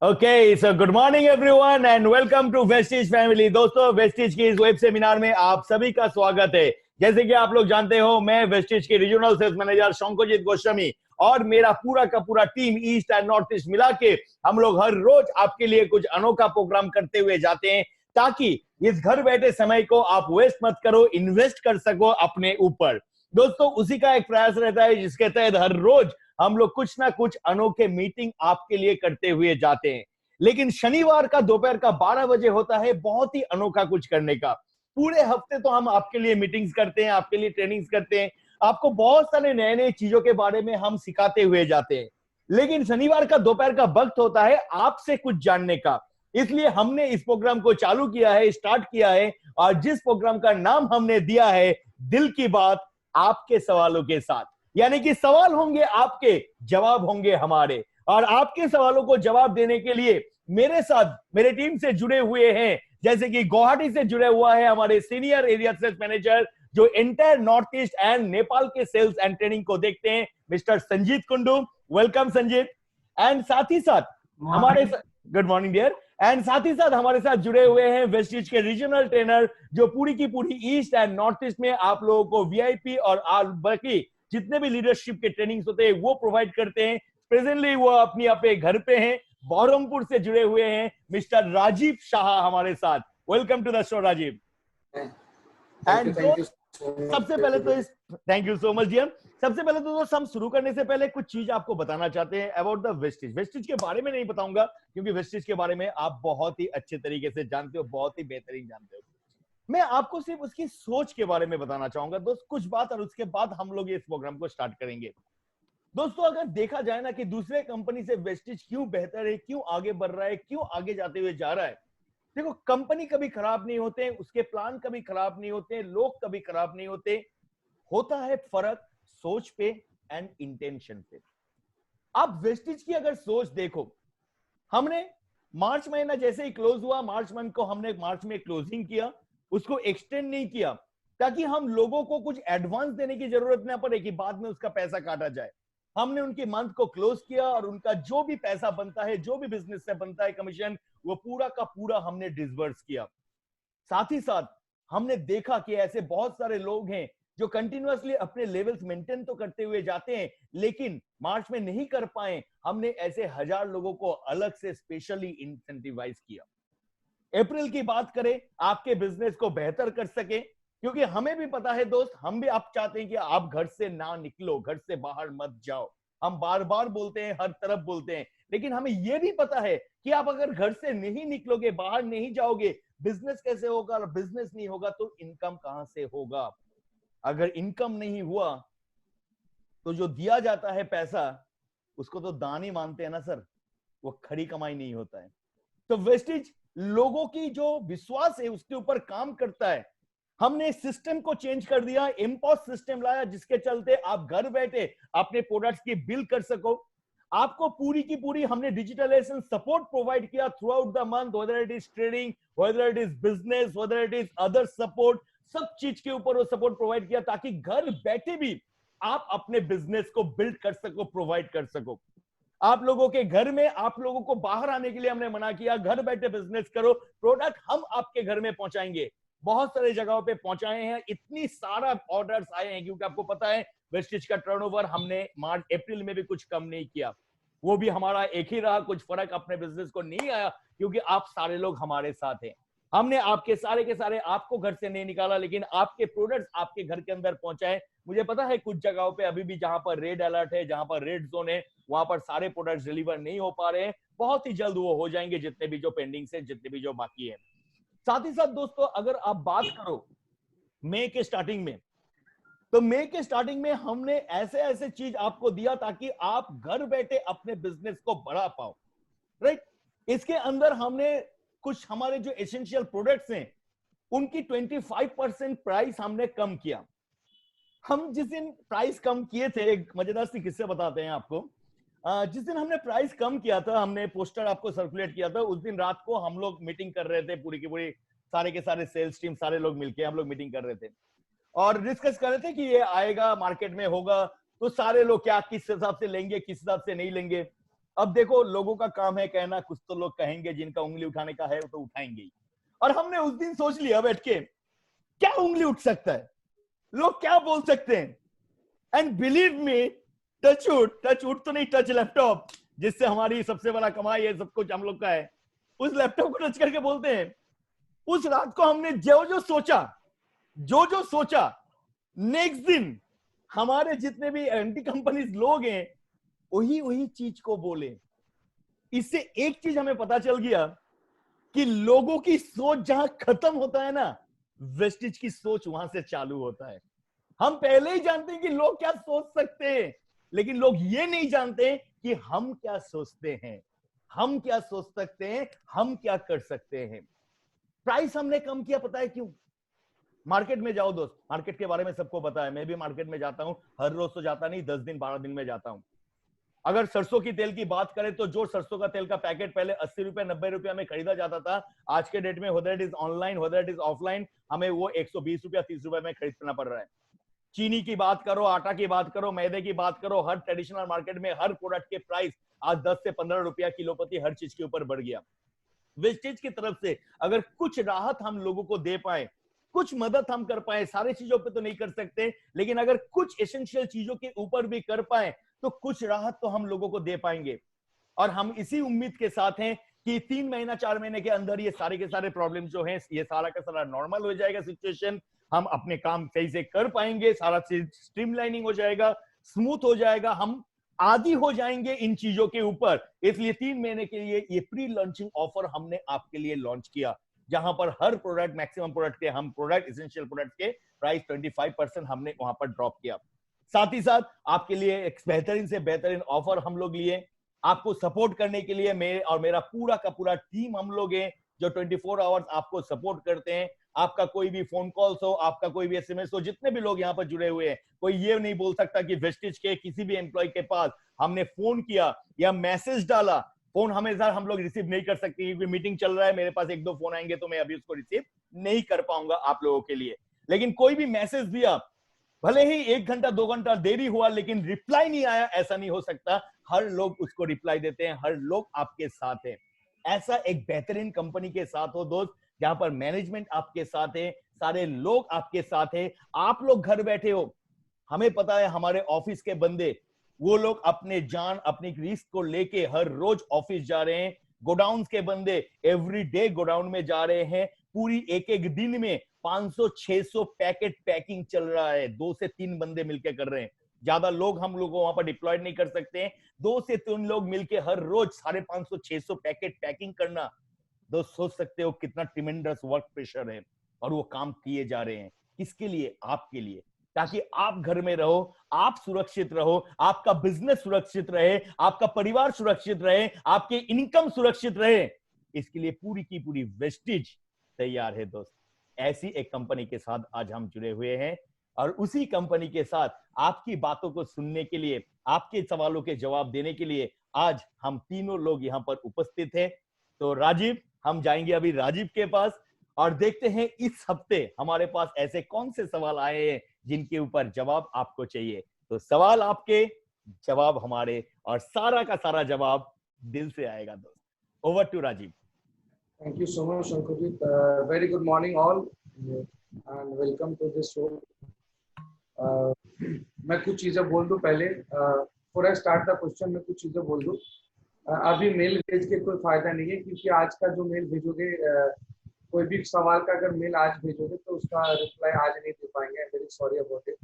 Okay, so good morning everyone and welcome to Vestige family. दोस्तों, Vestige के इस web seminar में आप सभी का स्वागत है। जैसे कि आप लोग जानते हो, मैं वेस्टिज के रीजनल सेल्स मैनेजर शंकोजित गोस्वामी और मेरा पूरा का पूरा team east and north east मिला के हम लोग हर रोज आपके लिए कुछ अनोखा प्रोग्राम करते हुए जाते हैं, ताकि इस घर बैठे समय को आप वेस्ट मत करो, इन्वेस्ट कर सको अपने ऊपर। दोस्तों, उसी का एक प्रयास रहता है जिसके तहत हर रोज हम लोग कुछ ना कुछ अनोखे मीटिंग आपके लिए करते हुए जाते हैं। लेकिन शनिवार का दोपहर का 12 बजे होता है बहुत ही अनोखा कुछ करने का। पूरे हफ्ते तो हम आपके लिए मीटिंग्स करते हैं, आपके लिए ट्रेनिंग्स करते हैं, आपको बहुत सारे नए नए चीजों के बारे में हम सिखाते हुए जाते हैं। लेकिन शनिवार का दोपहर का वक्त होता है आपसे कुछ जानने का। इसलिए हमने इस प्रोग्राम को चालू किया है, स्टार्ट किया है, और जिस प्रोग्राम का नाम हमने दिया है दिल की बात, आपके सवालों के साथ। यानी कि सवाल होंगे आपके, जवाब होंगे हमारे। और आपके सवालों को जवाब देने के लिए मेरे साथ मेरे टीम से जुड़े हुए हैं, जैसे कि गुवाहाटी से जुड़े हुआ है हमारे सीनियर एरिया सेल्स मैनेजर जो entire north east and Nepal के सेल्स एंड ट्रेनिंग को देखते हैं, mister Sanjeet Kundu. Welcome Sanjeet. And साथ ही साथ हमारे गुड मॉर्निंग डियर। एंड साथ ही साथ हमारे साथ जुड़े हुए हैं वेस्टिज के रीजनल ट्रेनर जो पूरी की पूरी ईस्ट एंड नॉर्थ ईस्ट में आप लोगों को वीआईपी और बाकी जितने भी लीडरशिप के ट्रेनिंग्स होते हैं वो प्रोवाइड करते हैं। प्रेजेंटली वो अपने घर पे हैं, बहरमपुर से जुड़े हुए हैं मिस्टर राजीव शाह हमारे साथ। Welcome to the show Rajeev. And सबसे पहले तो इस thank you so much dear. सबसे पहले तो हम शुरू करने से पहले कुछ चीज आपको बताना चाहते हैं अबाउट द वेस्टिज। वेस्टिज के बारे में नहीं बताऊंगा क्योंकि वेस्टिज के बारे में आप बहुत ही अच्छे तरीके से जानते हो, बहुत ही बेहतरीन जानते हो। मैं आपको सिर्फ उसकी सोच के बारे में बताना चाहूंगा दोस्त, कुछ बात, और उसके बाद हम लोग इस प्रोग्राम को स्टार्ट करेंगे। दोस्तों, अगर देखा जाए ना कि दूसरे कंपनी से वेस्टिज क्यों बेहतर है, क्यों आगे बढ़ रहा है, क्यों आगे जाते हुए जा रहा है। देखो, कंपनी कभी खराब नहीं होते, उसके प्लान कभी खराब नहीं होते, लोग कभी खराब नहीं होते। होता है फर्क सोच पे एंड इंटेंशन पे। आप वेस्टिज की अगर सोच देखो, हमने मार्च महीना जैसे ही क्लोज हुआ, मार्च मंथ को हमने मार्च में क्लोजिंग किया, उसको एक्सटेंड नहीं किया ताकि हम लोगों को कुछ एडवांस देने की जरूरत ना पड़े कि बाद में उसका पैसा काटा जाए। हमने उनके मंथ को क्लोज किया और उनका जो भी पैसा बनता है, जो भी बिजनेस से बनता है कमीशन, वो पूरा का पूरा हमने डिसबर्स किया। साथ ही साथ हमने देखा कि ऐसे बहुत सारे लोग हैं जो कंटिन्यूअसली अपने लेवल्स मेंटेन तो करते हुए जाते हैं, लेकिन मार्च में नहीं कर पाए। हमने ऐसे 1000 लोगों को अलग से स्पेशली इंसेंटिवाइज किया। अप्रैल की बात करें, आपके बिजनेस को बेहतर कर सके, क्योंकि हमें भी पता है दोस्त, हम भी आप चाहते हैं कि आप घर से ना निकलो, घर से बाहर मत जाओ। हम बार बार बोलते हैं, हर तरफ बोलते हैं, लेकिन हमें यह भी पता है कि आप अगर घर से नहीं निकलोगे, बाहर नहीं जाओगे, बिजनेस कैसे होगा, और बिजनेस नहीं होगा तो इनकम कहां से होगा। अगर इनकम नहीं हुआ तो जो दिया जाता है पैसा, उसको तो दान ही मानते हैं ना सर, वो खरी कमाई नहीं होता है। तो वेस्टिज लोगों की जो विश्वास है उसके ऊपर काम करता है। हमने सिस्टम को चेंज कर दिया, इम्पोस्ट सिस्टम लाया जिसके चलते आप घर बैठे अपने प्रोडक्ट्स की बिल कर सको। आपको पूरी की पूरी हमने डिजिटलाइजेशन सपोर्ट प्रोवाइड किया through out the month, whether it is trading, whether it is business, whether it is other support, सब चीज के ऊपर वो सपोर्ट प्रोवाइड किया ताकि घर बैठे भी आप अपने बिजनेस को बिल्ड कर सको, प्रोवाइड कर सको। आप लोगों के घर में, आप लोगों को बाहर आने के लिए हमने मना किया, घर बैठे बिजनेस करो, प्रोडक्ट हम आपके घर में पहुंचाएंगे। बहुत सारी जगहों पे पहुंचाए हैं, इतनी सारा ऑर्डर्स आए हैं, क्योंकि आपको पता है वेस्टिज का टर्नओवर हमने मार्च अप्रैल में भी कुछ कम नहीं किया। वो भी हमारा एक ही रहा, कुछ फर्क अपने बिजनेस को नहीं आया, क्योंकि आप सारे लोग हमारे साथ हैं। हमने आपके सारे के सारे आपको घर से नहीं निकाला, लेकिन आपके प्रोडक्ट्स आपके घर के अंदर पहुंचाए। मुझे पता है कुछ जगहों पे अभी भी जहां पर रेड अलर्ट है, जहां पर रेड जोन है, वहां पर सारे प्रोडक्ट्स डिलीवर नहीं हो पा रहे हैं। बहुत ही जल्द वो हो जाएंगे, जितने भी जो पेंडिंग से, जितने भी जो बाकी है। साथ ही साथ दोस्तों, अगर आप बात करो मई के स्टार्टिंग में, तो मई के स्टार्टिंग में हमने ऐसे ऐसे चीज आपको दिया ताकि आप घर बैठे अपने बिजनेस को बढ़ा पाओ, राइट। इसके अंदर हमने कुछ हमारे जो एसेंशियल प्रोडक्ट्स हैं उनकी 25% प्राइस हमने कम किया। हम जिस दिन प्राइस कम किए थे, एक मजेदार सी किस्से बताते हैं आपको। जिस दिन हमने प्राइस कम किया था, हमने पोस्टर आपको सर्कुलेट किया था, उस दिन रात को हम लोग मीटिंग कर रहे थे, पूरी की पूरी सारे के सारे सेल्स टीम, सारे लोग मिलके हम लोग मीटिंग कर रहे थे और डिस्कस कर रहे थे कि ये आएगा, मार्केट में होगा, तो सारे लोग क्या किस हिसाब से लेंगे, किस हिसाब से नहीं लेंगे। अब देखो, लोगों का काम है कहना, कुछ तो लोग कहेंगे, जिनका उंगली उठाने का है वो तो उठाएंगे ही। और हमने उस दिन सोच लिया बैठ के, क्या उंगली उठ सकता है, लोग क्या बोल सकते हैं। And believe me, touch wood तो नहीं, टच लैपटॉप, जिससे हमारी सबसे बड़ा कमाई है, सब कुछ हम लोग का है, उस लैपटॉप को टच करके बोलते हैं, उस रात को हमने जो जो सोचा, नेक्स्ट दिन हमारे जितने भी एंटी कंपनीज लोग हैं वही वही चीज को बोले। इससे एक चीज हमें पता चल गया कि लोगों की सोच जहां खत्म होता है ना, वेस्टिज की सोच वहां से चालू होता है। हम पहले ही जानते हैं कि लोग क्या सोच सकते हैं, लेकिन लोग ये नहीं जानते कि हम क्या सोचते हैं, हम क्या सोच सकते हैं, हम क्या कर सकते हैं। प्राइस हमने कम किया, पता है क्यों? मार्केट में जाओ दोस्त, मार्केट के बारे में सबको पता है, मैं भी मार्केट में जाता हूं, हर रोज तो जाता नहीं, 10 दिन 12 दिन में जाता हूं। अगर सरसों की तेल की बात करें तो जो सरसों का तेल का पैकेट पहले 80 रुपए 90 रुपया में खरीदा जाता था, आज के डेट में whether it is online whether it is offline, हमें वो 120 रुपया 30 रुपए में खरीदना पड़ रहा है। चीनी की बात करो, आटा की बात करो, मैदे की बात करो, हर ट्रेडिशनल मार्केट में हर प्रोडक्ट के प्राइस आज 10 से 15 रुपया किलो प्रति हर चीज के ऊपर बढ़ गया। वेस्टेज की तरफ से अगर कुछ राहत हम लोगों को दे पाए, कुछ मदद हम कर पाए, सारे चीजों पे तो नहीं कर सकते, लेकिन अगर कुछ एसेंशियल चीजों के ऊपर भी कर पाए तो कुछ राहत तो हम लोगों को दे पाएंगे। और हम इसी उम्मीद के साथ हैं कि 3 महीना 4 महीने के अंदर ये सारे के सारे प्रॉब्लम जो हैं, ये सारा का सारा नॉर्मल हो जाएगा सिचुएशन, हम अपने काम सही से कर पाएंगे, सारा चीज स्ट्रीमलाइनिंग हो जाएगा, स्मूथ हो जाएगा, हम आदी हो जाएंगे इन चीजों के ऊपर। इसलिए 3 महीने के लिए ये प्री लॉन्चिंग ऑफर हमने आपके लिए लॉन्च किया, जहां पर हर प्रोडक्ट, मैक्सिमम प्रोडक्ट के, हम प्रोडक्ट एसेंशियल प्रोडक्ट के प्राइस 25% हमने वहां पर ड्रॉप किया। साथ ही साथ आपके लिए एक बेहतरीन से बेहतरीन ऑफर हम लोग लिए, आपको सपोर्ट करने के लिए मैं और मेरा पूरा का पूरा टीम हम लोग हैं, जो 24 आवर्स आपको सपोर्ट करते हैं। आपका कोई भी फोन कॉल्स हो, आपका कोई भी एसएमएस हो, जितने भी लोग यहाँ पर जुड़े हुए हैं, कोई ये नहीं बोल सकता कि वेस्टिज के किसी भी एम्प्लॉय के पास हमने फोन किया या मैसेज डाला। फोन हमेशा हम लोग रिसीव नहीं कर सकते क्योंकि मीटिंग चल रहा है, मेरे पास 1-2 फोन आएंगे तो मैं अभी उसको रिसीव नहीं कर पाऊंगा आप लोगों के लिए। लेकिन कोई भी मैसेज दिया, भले ही 1 घंटा 2 घंटा देरी हुआ, लेकिन रिप्लाई नहीं आया, ऐसा नहीं हो सकता। हर लोग उसको रिप्लाई देते हैं, हर लोग आपके साथ है। ऐसा एक बेहतरीन कंपनी के साथ हो दोस्त, जहां पर मैनेजमेंट आपके साथ है, सारे लोग आपके साथ है, आप लोग घर बैठे हो। हमें पता है हमारे ऑफिस के बंदे, वो लोग अपने जान, अपनी रिस्क को लेके हर रोज ऑफिस जा रहे हैं। गोडाउन के बंदे एवरी डे गोडाउन में जा रहे हैं, पूरी एक एक दिन में 500-600 पैकेट पैकिंग चल रहा है, 2 से 3 बंदे मिलकर कर रहे हैं। ज्यादा लोग हम लोग वहां पर डिप्लॉयड नहीं कर सकते हैं, 2 से 3 लोग मिलकर हर रोज 550-600 पैकेट पैकिंग करना, दोस्त सोच सकते हो कितना ट्रिमेंडस वर्क प्रेशर है। और वो काम किए जा रहे हैं किसके लिए? आपके लिए, ताकि आप घर में रहो, आप सुरक्षित रहो, आपका बिजनेस सुरक्षित रहे, आपका परिवार सुरक्षित रहे, आपके इनकम सुरक्षित रहे। इसके लिए पूरी की पूरी वेस्टिज तैयार है दोस्त। ऐसी एक कंपनी के साथ आज हम जुड़े हुए हैं, और उसी कंपनी के साथ आपकी बातों को सुनने के लिए, आपके सवालों के जवाब देने के लिए आज हम तीनों लोग यहाँ पर उपस्थित हैं। तो राजीव, हम जाएंगे अभी राजीव के पास और देखते हैं इस हफ्ते हमारे पास ऐसे कौन से सवाल आए हैं जिनके ऊपर जवाब आपको चाहिए। तो सवाल आपके, जवाब हमारे, और सारा का सारा जवाब दिल से आएगा दोस्त। Over to Rajeev. Thank you so much, Shankujit. Very good morning all and welcome to this show. मैं कुछ चीजें बोल दूं पहले, before I start the question मैं कुछ चीजें बोल दूं। अभी मेल भेज के कोई फायदा नहीं है, क्योंकि आज का जो मेल भेजोगे, कोई भी सवाल का अगर मेल आज भेजोगे तो उसका रिप्लाई आज नहीं दे पाएंगे। I am very sorry about it.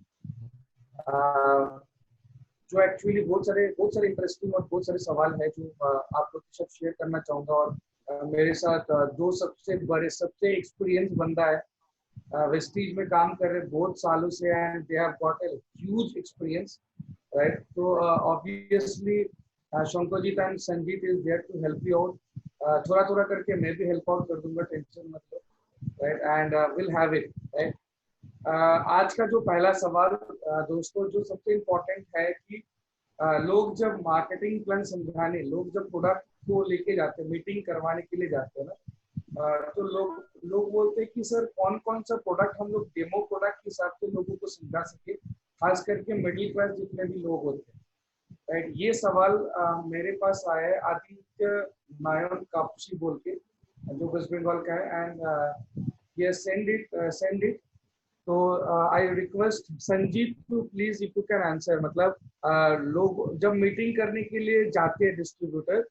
जो एक्चुअली बहुत सारे इंटरेस्टिंग और बहुत सारे सवाल है जो आप लोग के साथ शेयर करना चाहूंगा। और मेरे साथ दो सबसे एक्सपीरियंस बंदा है, वेस्टीज में काम कर रहे बहुत सालों से, and they have got a huge experience, right. तो obviously Shankarjit and Sanjit is there to help you out. थोड़ा थोड़ा करके मैं भी हेल्प आउट कर दूंगा, टेंशन मत लो, right, and will have it, right. आज का जो पहला सवाल दोस्तों, जो सबसे इम्पोर्टेंट है कि लोग जब मार्केटिंग प्लान समझाने, लोग जब प्रोडक्ट को लेके जाते हैं, मीटिंग करवाने के लिए जाते हैं ना, तो लोग बोलते हैं कि सर कौन कौन सा प्रोडक्ट हम लोग डेमो प्रोडक्ट के हिसाब से लोगों को समझा सके, खास करके मिडिल क्लास जितने भी लोग होते हैं। राइट, ये सवाल मेरे पास आया है आदित्य नायन कापसी बोल के, जो वेस्ट बंगाल का है, एंड ये सेंड इट। तो I request Sanjeet to please if you can answer. मतलब लोग जब मीटिंग करने के लिए जाते हैं, डिस्ट्रीब्यूटर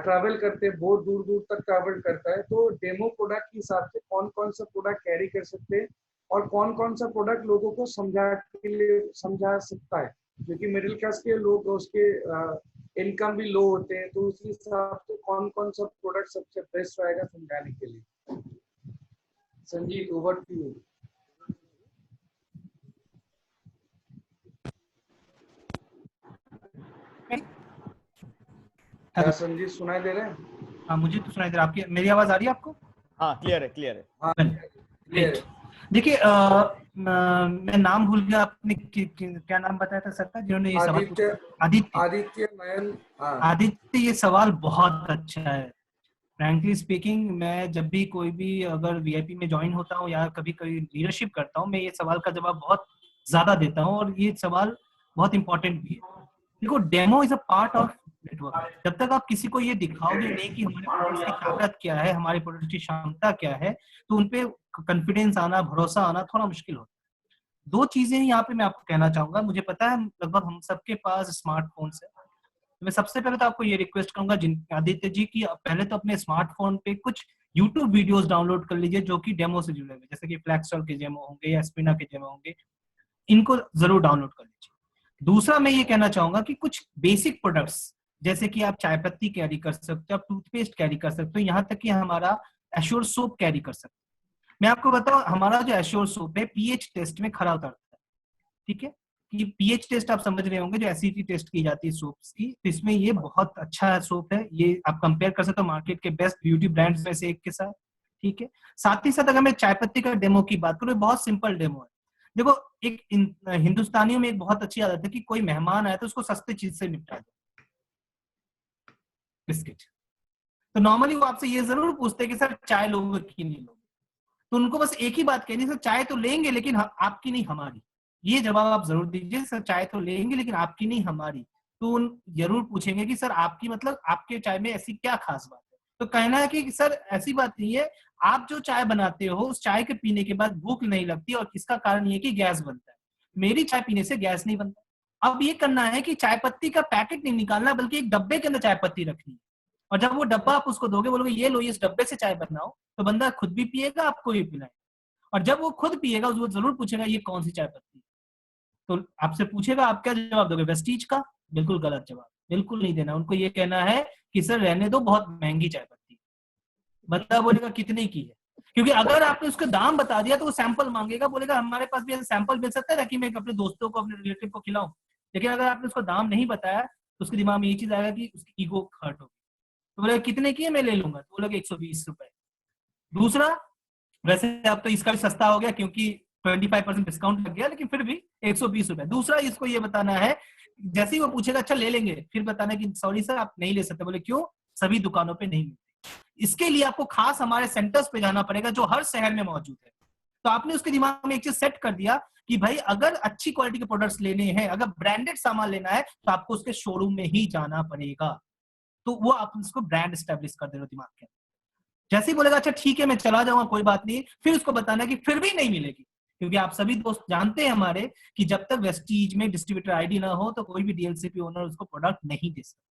ट्रैवल करते हैं, बहुत दूर दूर तक ट्रैवल करता है, तो डेमो प्रोडक्ट के हिसाब से कौन कौन सा प्रोडक्ट कैरी कर सकते हैं और कौन कौन सा प्रोडक्ट लोगों को समझा सकता है, क्योंकि मिडिल क्लास के लोग उसके इनकम भी लो होते हैं, तो उसी हिसाब से कौन कौन सा प्रोडक्ट सबसे बेस्ट रहेगा समझाने के लिए। Sanjeet, over to you. क्या संजीत सुनाई दे रहे हैं? हाँ, मुझे तो सुनाई दे रहा है। आपकी मेरी आवाज आ रही है आपको? हाँ, क्लियर है, क्लियर है। हाँ, ग्रेट। देखिए, मैं नाम भूल गया, आपने क्या नाम बताया था सर का, जिन्होंने ये सवाल पूछा? आदित्य नयन। आदित्य, ये सवाल बहुत अच्छा है। फ्रैंकली स्पीकिंग, मैं जब भी कोई भी अगर वीआईपी में ज्वाइन होता हूँ या कभी कभी लीडरशिप करता हूँ, मैं ये सवाल का जवाब बहुत ज्यादा देता हूँ और ये सवाल बहुत इंपॉर्टेंट भी है। देखो, demo is a part of network. जब तक आप किसी को ये दिखाओगे नहीं कि हमारे प्रोडक्ट्स की ताकत क्या है, हमारे प्रोडक्ट की क्षमता क्या है, तो उनपे कॉन्फिडेंस आना, भरोसा आना थोड़ा मुश्किल होता है। दो चीजें यहाँ पे मैं आपको कहना चाहूंगा। मुझे पता है लगभग हम सबके पास स्मार्टफोन्स है। मैं सबसे पहले तो आपको ये रिक्वेस्ट करूंगा आदित्य जी की पहले तो अपने स्मार्टफोन पे कुछ YouTube वीडियोस डाउनलोड कर लीजिए जो कि डेमो से जुड़े हुए, जैसे कि फ्लैक्सटॉल के डेमो होंगे या स्पिना के डेमो होंगे, इनको जरूर डाउनलोड कर लीजिए। दूसरा मैं ये कहना चाहूंगा कि कुछ बेसिक प्रोडक्ट्स, जैसे कि आप चाय पत्ती कैरी कर सकते हो, आप टूथपेस्ट कैरी कर सकते हो, यहाँ तक कि हमारा एश्योर सोप कैरी कर सकते हो। मैं आपको बताऊं, हमारा जो एश्योर सोप है पीएच टेस्ट में खरा उतरता है। ठीक है, कि पीएच टेस्ट आप समझ रहे होंगे, जो एसिडिटी टेस्ट की जाती है सोप्स की, तो इसमें ये बहुत अच्छा सोप है। ये आप कंपेयर कर सकते हो मार्केट के बेस्ट ब्यूटी ब्रांड्स में से एक के साथ। ठीक है, साथ ही साथ अगर मैं चाय पत्ती का डेमो की बात करूं, बहुत सिंपल डेमो है। देखो, एक हिंदुस्तानियों में एक बहुत अच्छी आदत है कि कोई मेहमान आए तो उसको सस्ते चीज से निपटा दो, बिस्किट। तो नॉर्मली वो आपसे ये जरूर पूछते हैं कि सर चाय लोगे कि नहीं लोगे, तो उनको बस एक ही बात कहनी, सर चाय तो लेंगे लेकिन आपकी नहीं हमारी। ये जवाब आप जरूर दीजिए, सर चाय तो लेंगे लेकिन आपकी नहीं हमारी। तो उन जरूर पूछेंगे कि सर आपकी मतलब आपके चाय में ऐसी क्या खास बात है। तो कहना है कि सर ऐसी बात नहीं है, आप जो चाय बनाते हो उस चाय के पीने के बाद भूख नहीं लगती और इसका कारण ये कि गैस बनता है। मेरी चाय पीने से गैस नहीं बनता। अब ये करना है कि चाय पत्ती का पैकेट नहीं निकालना, बल्कि एक डब्बे के अंदर चाय पत्ती रखनी है, और जब वो डब्बा आप उसको दोगे, बोलोगे ये लो, इस डब्बे से चाय बनाओ, तो बंदा खुद भी पिएगा, आपको भी पिलाएगा। और जब वो खुद पिएगा वो जरूर पूछेगा ये कौन सी चाय पत्ती। तो आपसे पूछेगा, आप क्या जवाब दोगे? वेस्टीज का? बिल्कुल गलत जवाब, बिल्कुल नहीं देना। उनको ये कहना है कि सर रहने दो, बहुत महंगी चाय पत्ती। बंदा बोलेगा कितने की है, क्योंकि अगर आपने उसका दाम बता दिया तो वो सैंपल मांगेगा, बोलेगा हमारे पास भी सैंपल मिल सकता है ताकि मैं अपने दोस्तों को, अपने रिलेटिव को खिलाऊं। लेकिन अगर आपने उसको दाम नहीं बताया तो उसके दिमाग में ये चीज आएगा कि उसकी ईगो हर्ट होगी। तो बोलेगा कितने की है, मैं ले लूंगा। तो बोलेगा 120 रुपए। दूसरा, वैसे अब तो इसका भी सस्ता हो गया क्योंकि 25% डिस्काउंट लग गया, लेकिन फिर भी 120 रुपए। दूसरा, इसको ये बताना है, जैसे ही वो पूछेगा अच्छा ले लेंगे, फिर बताना कि सॉरी सर आप नहीं ले सकते। बोले क्यों? सभी दुकानों पे नहीं मिलते। इसके लिए आपको खास हमारे सेंटर्स पे जाना पड़ेगा जो हर शहर में मौजूद है। तो आपने उसके दिमाग में एक चीज सेट कर दिया कि भाई अगर अच्छी क्वालिटी के प्रोडक्ट्स लेने हैं, अगर ब्रांडेड सामान लेना है, तो आपको उसके शोरूम में ही जाना पड़ेगा। तो वो आप उसको ब्रांड एस्टेब्लिश कर दे रहे हो दिमाग के। जैसे ही बोलेगा अच्छा ठीक है मैं चला जाऊंगा कोई बात नहीं, फिर उसको बताना कि फिर भी नहीं मिलेगी, क्योंकि आप सभी दोस्त जानते हैं हमारे कि जब तक वेस्टीज में डिस्ट्रीब्यूटर आईडी ना हो तो कोई भी डीएलसीपी ओनर उसको प्रोडक्ट नहीं दे सकता।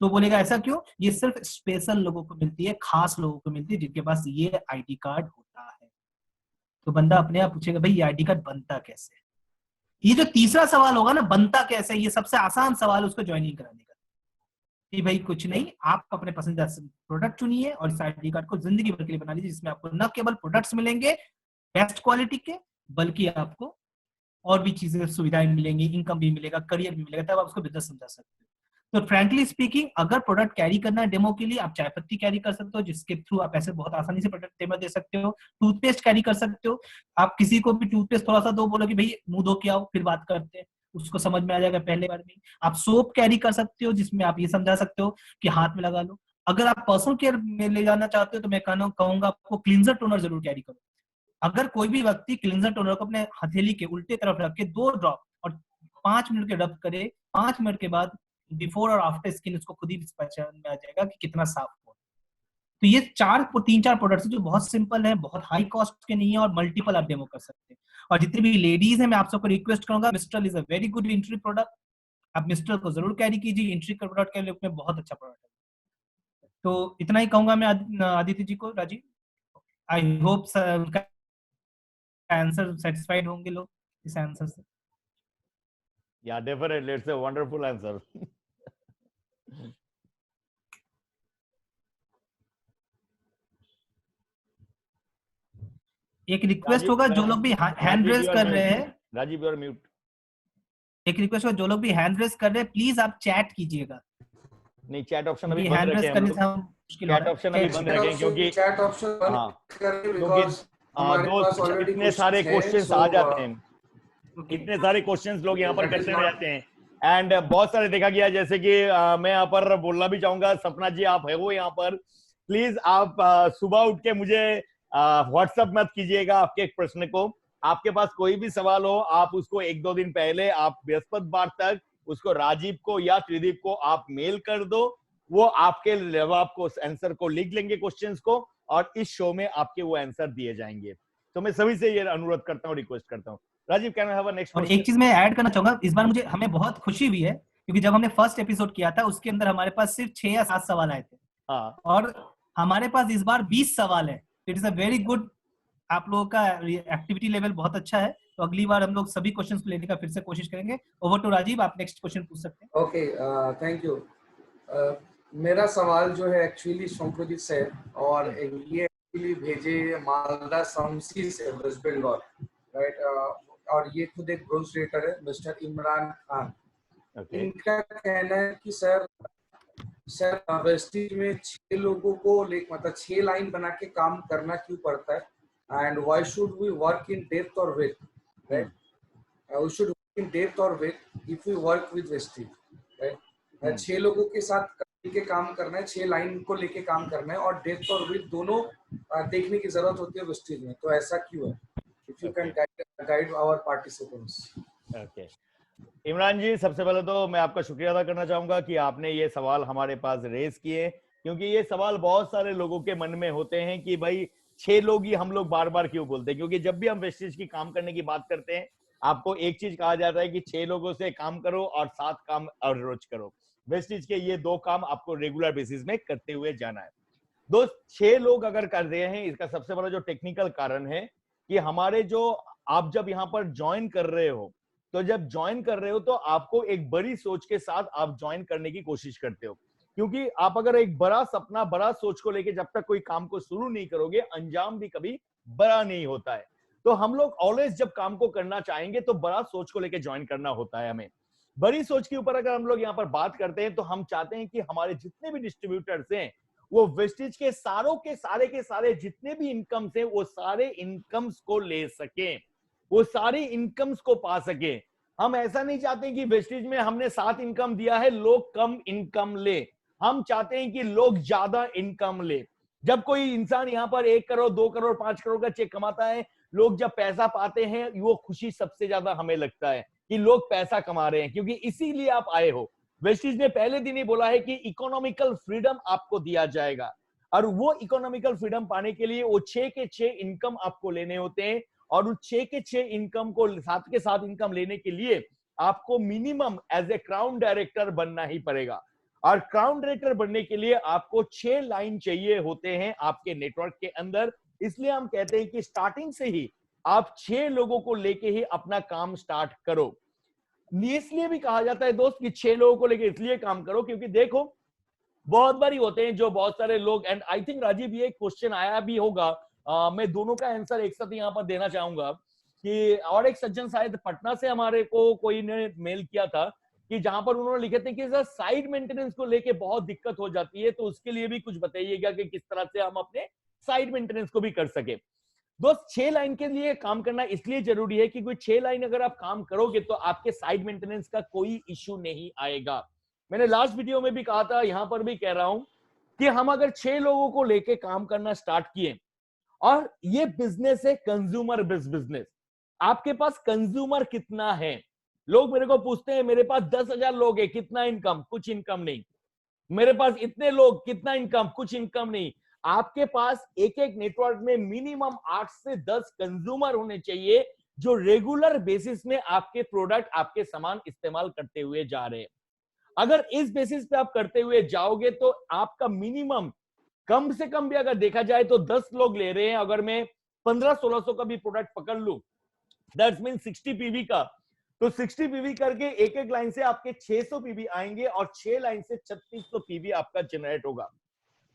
तो बोलेगा ऐसा क्यों? ये सिर्फ स्पेशल लोगों को मिलती है, खास लोगों को मिलती है जिनके पास ये आईडी कार्ड होता है। तो बंदा अपने आप पूछेगा भाई ये आईडी कार्ड बनता कैसे? ये जो तीसरा सवाल होगा ना, बनता कैसे, ये सबसे आसान सवाल उसको ज्वाइनिंग कराने का। कि भाई कुछ नहीं, आप अपने पसंदीदा प्रोडक्ट चुनिए और इस आईडी कार्ड को जिंदगी भर के लिए बना लीजिए, जिसमें आपको न केवल प्रोडक्ट्स मिलेंगे बेस्ट क्वालिटी के, बल्कि आपको और भी चीजें सुविधाएं मिलेंगी, इनकम भी मिलेगा, करियर भी मिलेगा, तब आप उसको बिजनेस समझा सकते हो। तो फ्रैंकली स्पीकिंग, अगर प्रोडक्ट कैरी करना है डेमो के लिए, आप चाय पत्ती कैरी कर सकते हो, जिसके थ्रू आप ऐसे बहुत आसानी से प्रोडक्ट डेमो दे सकते हो। टूथपेस्ट कैरी कर सकते हो। आप किसी को भी टूथपेस्ट थोड़ा सा दो, बोलो कि भाई मुंह धो के आओ, फिर बात करते हैं, उसको समझ में आ जाएगा पहले बार में। आप सोप कैरी कर सकते हो, जिसमें आप ये समझा सकते हो कि हाथ में लगा लो। अगर आप पर्सनल केयर में ले जाना चाहते हो तो मैं कहूंगा आपको क्लींजर टोनर जरूर कैरी करो। अगर कोई भी व्यक्ति क्लींजर टोनर को अपने हथेली के उल्टे तरफ रख के 2 ड्रॉप और 5 मिनट के रब करे, 5 मिनट के बाद बिफोर और आफ्टर स्किन उसको खुद ही पहचान में आ जाएगा कि कितना साफ हुआ। तो ये 3-4 प्रोडक्ट्स जो बहुत सिंपल है, बहुत हाई कॉस्ट के नहीं है और मल्टीपल आप डेमो कर सकते हैं। और जितनी भी लेडीज हैं मैं आप सबको रिक्वेस्ट करूंगा, mistral is a very good entry product, आप मिस्ट्रल को जरूर कैरी कीजिए, एंट्री प्रोडक्ट के लिए में बहुत अच्छा प्रोडक्ट है। तो इतना ही कहूंगा मैं आदित्य जी को, राजीव। आई होप उनका आंसर सेटिस्फाइड होंगे लोग इस आंसर से। Yeah, definitely. It's a wonderful answer. एक रिक्वेस्ट होगा, जो लोग भी हैंड रेज कर रहे हैं, राजीव यू आर म्यूट। एक रिक्वेस्ट होगा, जो लोग भी हैंड रेज कर रहे हैं प्लीज आप चैट कीजिएगा। नहीं, चैट ऑप्शन अभी क्योंकि बंद हैंड रखें रेज हम करने लोग। से हम मुश्किल हो चैट रहा है। ऑप्शन अभी बंद रखें क्योंकि चैट ऑप्शन बंद हाँ, करें क्योंकि बिकॉज़ हमारे पास दोस्त ऑलरेडी इतने सारे क्वेश्चंस आ जाते हैं, Okay. इतने सारे क्वेश्चंस लोग यहाँ पर That is करते not- रहते हैं एंड बहुत सारे देखा गया, जैसे कि मैं यहाँ पर बोलना भी चाहूंगा, सपना जी आप है वो यहाँ पर, प्लीज आप सुबह उठ के मुझे व्हाट्सएप मत कीजिएगा आपके एक प्रश्न को। आपके पास कोई भी सवाल हो आप उसको 1-2 दिन पहले, आप बृहस्पतिवार तक उसको राजीव को या त्रिदीप को आप मेल कर दो, वो आपके जवाब को, आंसर को लिख लेंगे क्वेश्चंस को, और इस शो में आपके वो आंसर दिए जाएंगे। तो मैं सभी से ये अनुरोध करता हूँ, रिक्वेस्ट करता हूँ। Rajeev, can I have a next और क्वेश्चन? एक चीज मैं ऐड करना चाहूंगा, इस बार मुझे हमें बहुत खुशी हुई है क्योंकि जब हमने फर्स्ट एपिसोड किया था उसके अंदर हमारे पास सिर्फ 6 या 7 सवाल आए थे, हाँ, और हमारे पास इस बार 20 सवाल है। It is a very good, आप लोगों का एक्टिविटी लेवल बहुत अच्छा है। तो अगली बार हम लोग सभी क्वेश्चंस को लेने का फिर से कोशिश करेंगे। ओवर टू राजीव, आप नेक्स्ट क्वेश्चन पूछ सकते हैं। Okay, thank you. मेरा सवाल जो है एक्चुअली शंकुजीत से है, और ये एक्चुअली भेजे मालदा समसी से, वेस्ट बंगाल, राइट। और ये खुद एक ब्रोंज रेटर है, मिस्टर इमरान खान। ओके, इनका कहना है कि सर वेस्टिज में 6 लोगों को मतलब 6 लाइन बना के काम करना क्यों पड़ता है, and why should we work in depth और width, right. We should work in depth और width if we work with vestiges, right. 6 लोगों के साथ के काम करना है, 6 लाइन को लेके काम करना है, और डेप्थ और विड्थ दोनों देखने की जरूरत होती है वेस्टिज में। तो ऐसा क्यों है? If you can guide our participants. Okay. Imran ji, सबसे पहले तो मैं आपका शुक्रिया अदा करना चाहूंगा कि आपने ये सवाल हमारे पास रेज किए, क्योंकि ये सवाल बहुत सारे लोगों के मन में होते हैं कि भाई 6 लोग ही हम लोग बार बार क्यों बोलते हैं। क्योंकि जब भी हम वेस्टेज की काम करने की बात करते हैं, आपको एक चीज कहा जाता है कि 6 लोगों से काम करो और 7 काम और रोज करो। वेस्टेज के ये 2 काम आपको रेगुलर बेसिस में करते हुए जाना है। दोस्त, 6 लोग अगर कर रहे हैं, इसका सबसे बड़ा जो टेक्निकल कारण है कि हमारे जो, आप जब यहाँ पर ज्वाइन कर रहे हो, तो जब ज्वाइन कर रहे हो तो आपको एक बड़ी सोच के साथ आप ज्वाइन करने की कोशिश करते हो। क्योंकि आप अगर एक बड़ा सपना, बड़ा सोच को लेके जब तक कोई काम को शुरू नहीं करोगे, अंजाम भी कभी बड़ा नहीं होता है। तो हम लोग ऑलवेज जब काम को करना चाहेंगे तो बड़ा सोच को लेके ज्वाइन करना होता है हमें। बड़ी सोच के ऊपर अगर हम लोग यहाँ पर बात करते हैं तो हम चाहते हैं कि हमारे जितने भी डिस्ट्रीब्यूटर्स हैं वो वेस्टेज के सारे जितने भी इनकम्स हैं वो सारे इनकम्स को ले सकें, वो सारी इनकम्स को पा सके। हम ऐसा नहीं चाहते कि वेस्टेज में हमने 7 इनकम दिया है, लोग कम इनकम ले। हम चाहते हैं कि लोग ज्यादा इनकम ले। जब कोई इंसान यहाँ पर 1 करोड़, 2 करोड़, 5 करोड़ का चेक कमाता है, लोग जब पैसा पाते हैं, वो खुशी सबसे ज्यादा हमें लगता है कि लोग पैसा कमा रहे हैं, क्योंकि इसीलिए आप आए हो। वेस्टेज ने पहले दिन ही बोला है कि इकोनॉमिकल फ्रीडम आपको दिया जाएगा, और वो इकोनॉमिकल फ्रीडम पाने के लिए वो 6 के 6 इनकम आपको लेने होते हैं। और उस 6 के 6 इनकम को 7 के 7 इनकम लेने के लिए आपको minimum age a crown director बनना ही पड़ेगा। और क्राउन डायरेक्टर बनने के लिए आपको 6 लाइन चाहिए होते हैं आपके नेटवर्क के अंदर। इसलिए हम कहते हैं कि स्टार्टिंग से ही आप 6 लोगों को लेके ही अपना काम स्टार्ट करो। इसलिए भी कहा जाता है दोस्त कि 6 लोगों को लेके इसलिए काम करो क्योंकि देखो, बहुत बारी होते हैं जो बहुत सारे लोग, एंड आई थिंक राजीव ये क्वेश्चन आया भी होगा, मैं दोनों का आंसर एक साथ यहाँ पर देना चाहूंगा कि, और एक सज्जन शायद पटना से हमारे को कोई ने मेल किया था कि जहां पर उन्होंने लिखे थे कि सर साइड मेंटेनेंस को लेके बहुत दिक्कत हो जाती है, तो उसके लिए भी कुछ बताइएगा कि किस तरह से हम अपने साइड मेंटेनेंस को भी कर सके। दोस्त, 6 लाइन के लिए काम करना इसलिए जरूरी है कि कोई 6 लाइन अगर आप काम करोगे तो आपके साइड मेंटेनेंस का कोई इश्यू नहीं आएगा। मैंने लास्ट वीडियो में भी कहा था, यहां पर भी कह रहा हूं कि हम अगर 6 लोगों को लेके काम करना स्टार्ट किए, और ये बिजनेस है कंज्यूमर बिजनेस, आपके पास कंज्यूमर कितना है, लोग मेरे को पूछते हैं मेरे पास 10,000 लोग है, कितना इनकम? कुछ इनकम नहीं। मेरे पास इतने लोग, कितना इनकम? कुछ इनकम नहीं। आपके पास एक एक नेटवर्क में मिनिमम 8 से 10 कंज्यूमर होने चाहिए जो रेगुलर बेसिस में आपके प्रोडक्ट, आपके सामान इस्तेमाल करते हुए जा रहे हैं। अगर इस बेसिस पे आप करते हुए जाओगे तो आपका मिनिमम, कम से कम भी अगर देखा जाए तो 10 लोग ले रहे हैं, अगर मैं 1500-1600 का भी प्रोडक्ट पकड़ लूं, दैट्स मीन 60 पीवी का, तो 60 पीवी करके एक एक लाइन से आपके 600 पीवी आएंगे और 6 लाइन से 3600 पीवी आपका जनरेट होगा।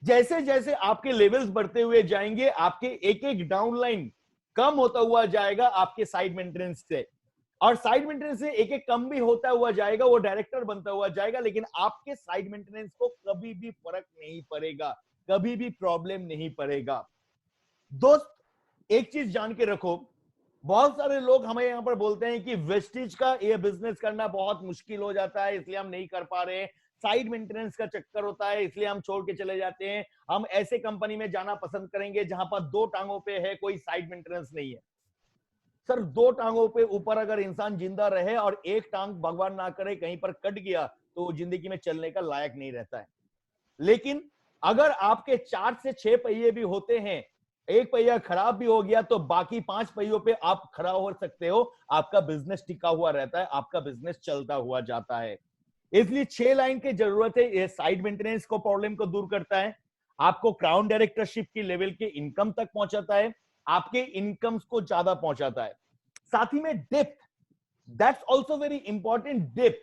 जैसे जैसे आपके लेवल्स बढ़ते हुए जाएंगे, आपके एक एक डाउनलाइन कम होता हुआ जाएगा आपके साइड मेंटेनेंस से, और साइड मेंटेनेंस से एक एक कम भी होता हुआ जाएगा, वो डायरेक्टर बनता हुआ जाएगा, लेकिन आपके साइड मेंटेनेंस को कभी भी फर्क नहीं पड़ेगा, कभी भी प्रॉब्लम नहीं पड़ेगा। दोस्त, एक चीज जान के रखो, बहुत सारे लोग हमें यहां पर बोलते हैं कि वेस्टिज का ये बिजनेस करना बहुत मुश्किल हो जाता है, इसलिए हम नहीं कर पा रहे हैं, साइड मेंटेनेंस का चक्कर होता है, इसलिए हम छोड़ के चले जाते हैं, हम ऐसे कंपनी में जाना पसंद करेंगे जहां पर 2 टांगों पे है, कोई साइड मेंटेनेंस नहीं है। सर, 2 टांगों पे ऊपर अगर इंसान जिंदा रहे और एक टांग भगवान ना करे कहीं पर कट गया तो वो जिंदगी में चलने का लायक नहीं रहता है। लेकिन अगर आपके 4 से 6 पहिए भी होते हैं, एक पहिया खराब भी हो गया तो बाकी 5 पहियों पे आप खड़ा हो सकते हो, आपका बिजनेस टिका हुआ रहता है, आपका बिजनेस चलता हुआ जाता है। इसलिए 6 लाइन की जरूरत है। ये साइड मेंटेनेंस को, प्रॉब्लम को दूर करता है, आपको क्राउन डायरेक्टरशिप की लेवल के इनकम तक पहुंचाता है, आपके इनकम्स को ज्यादा पहुंचाता है। साथ ही में depth, that's also very important, depth,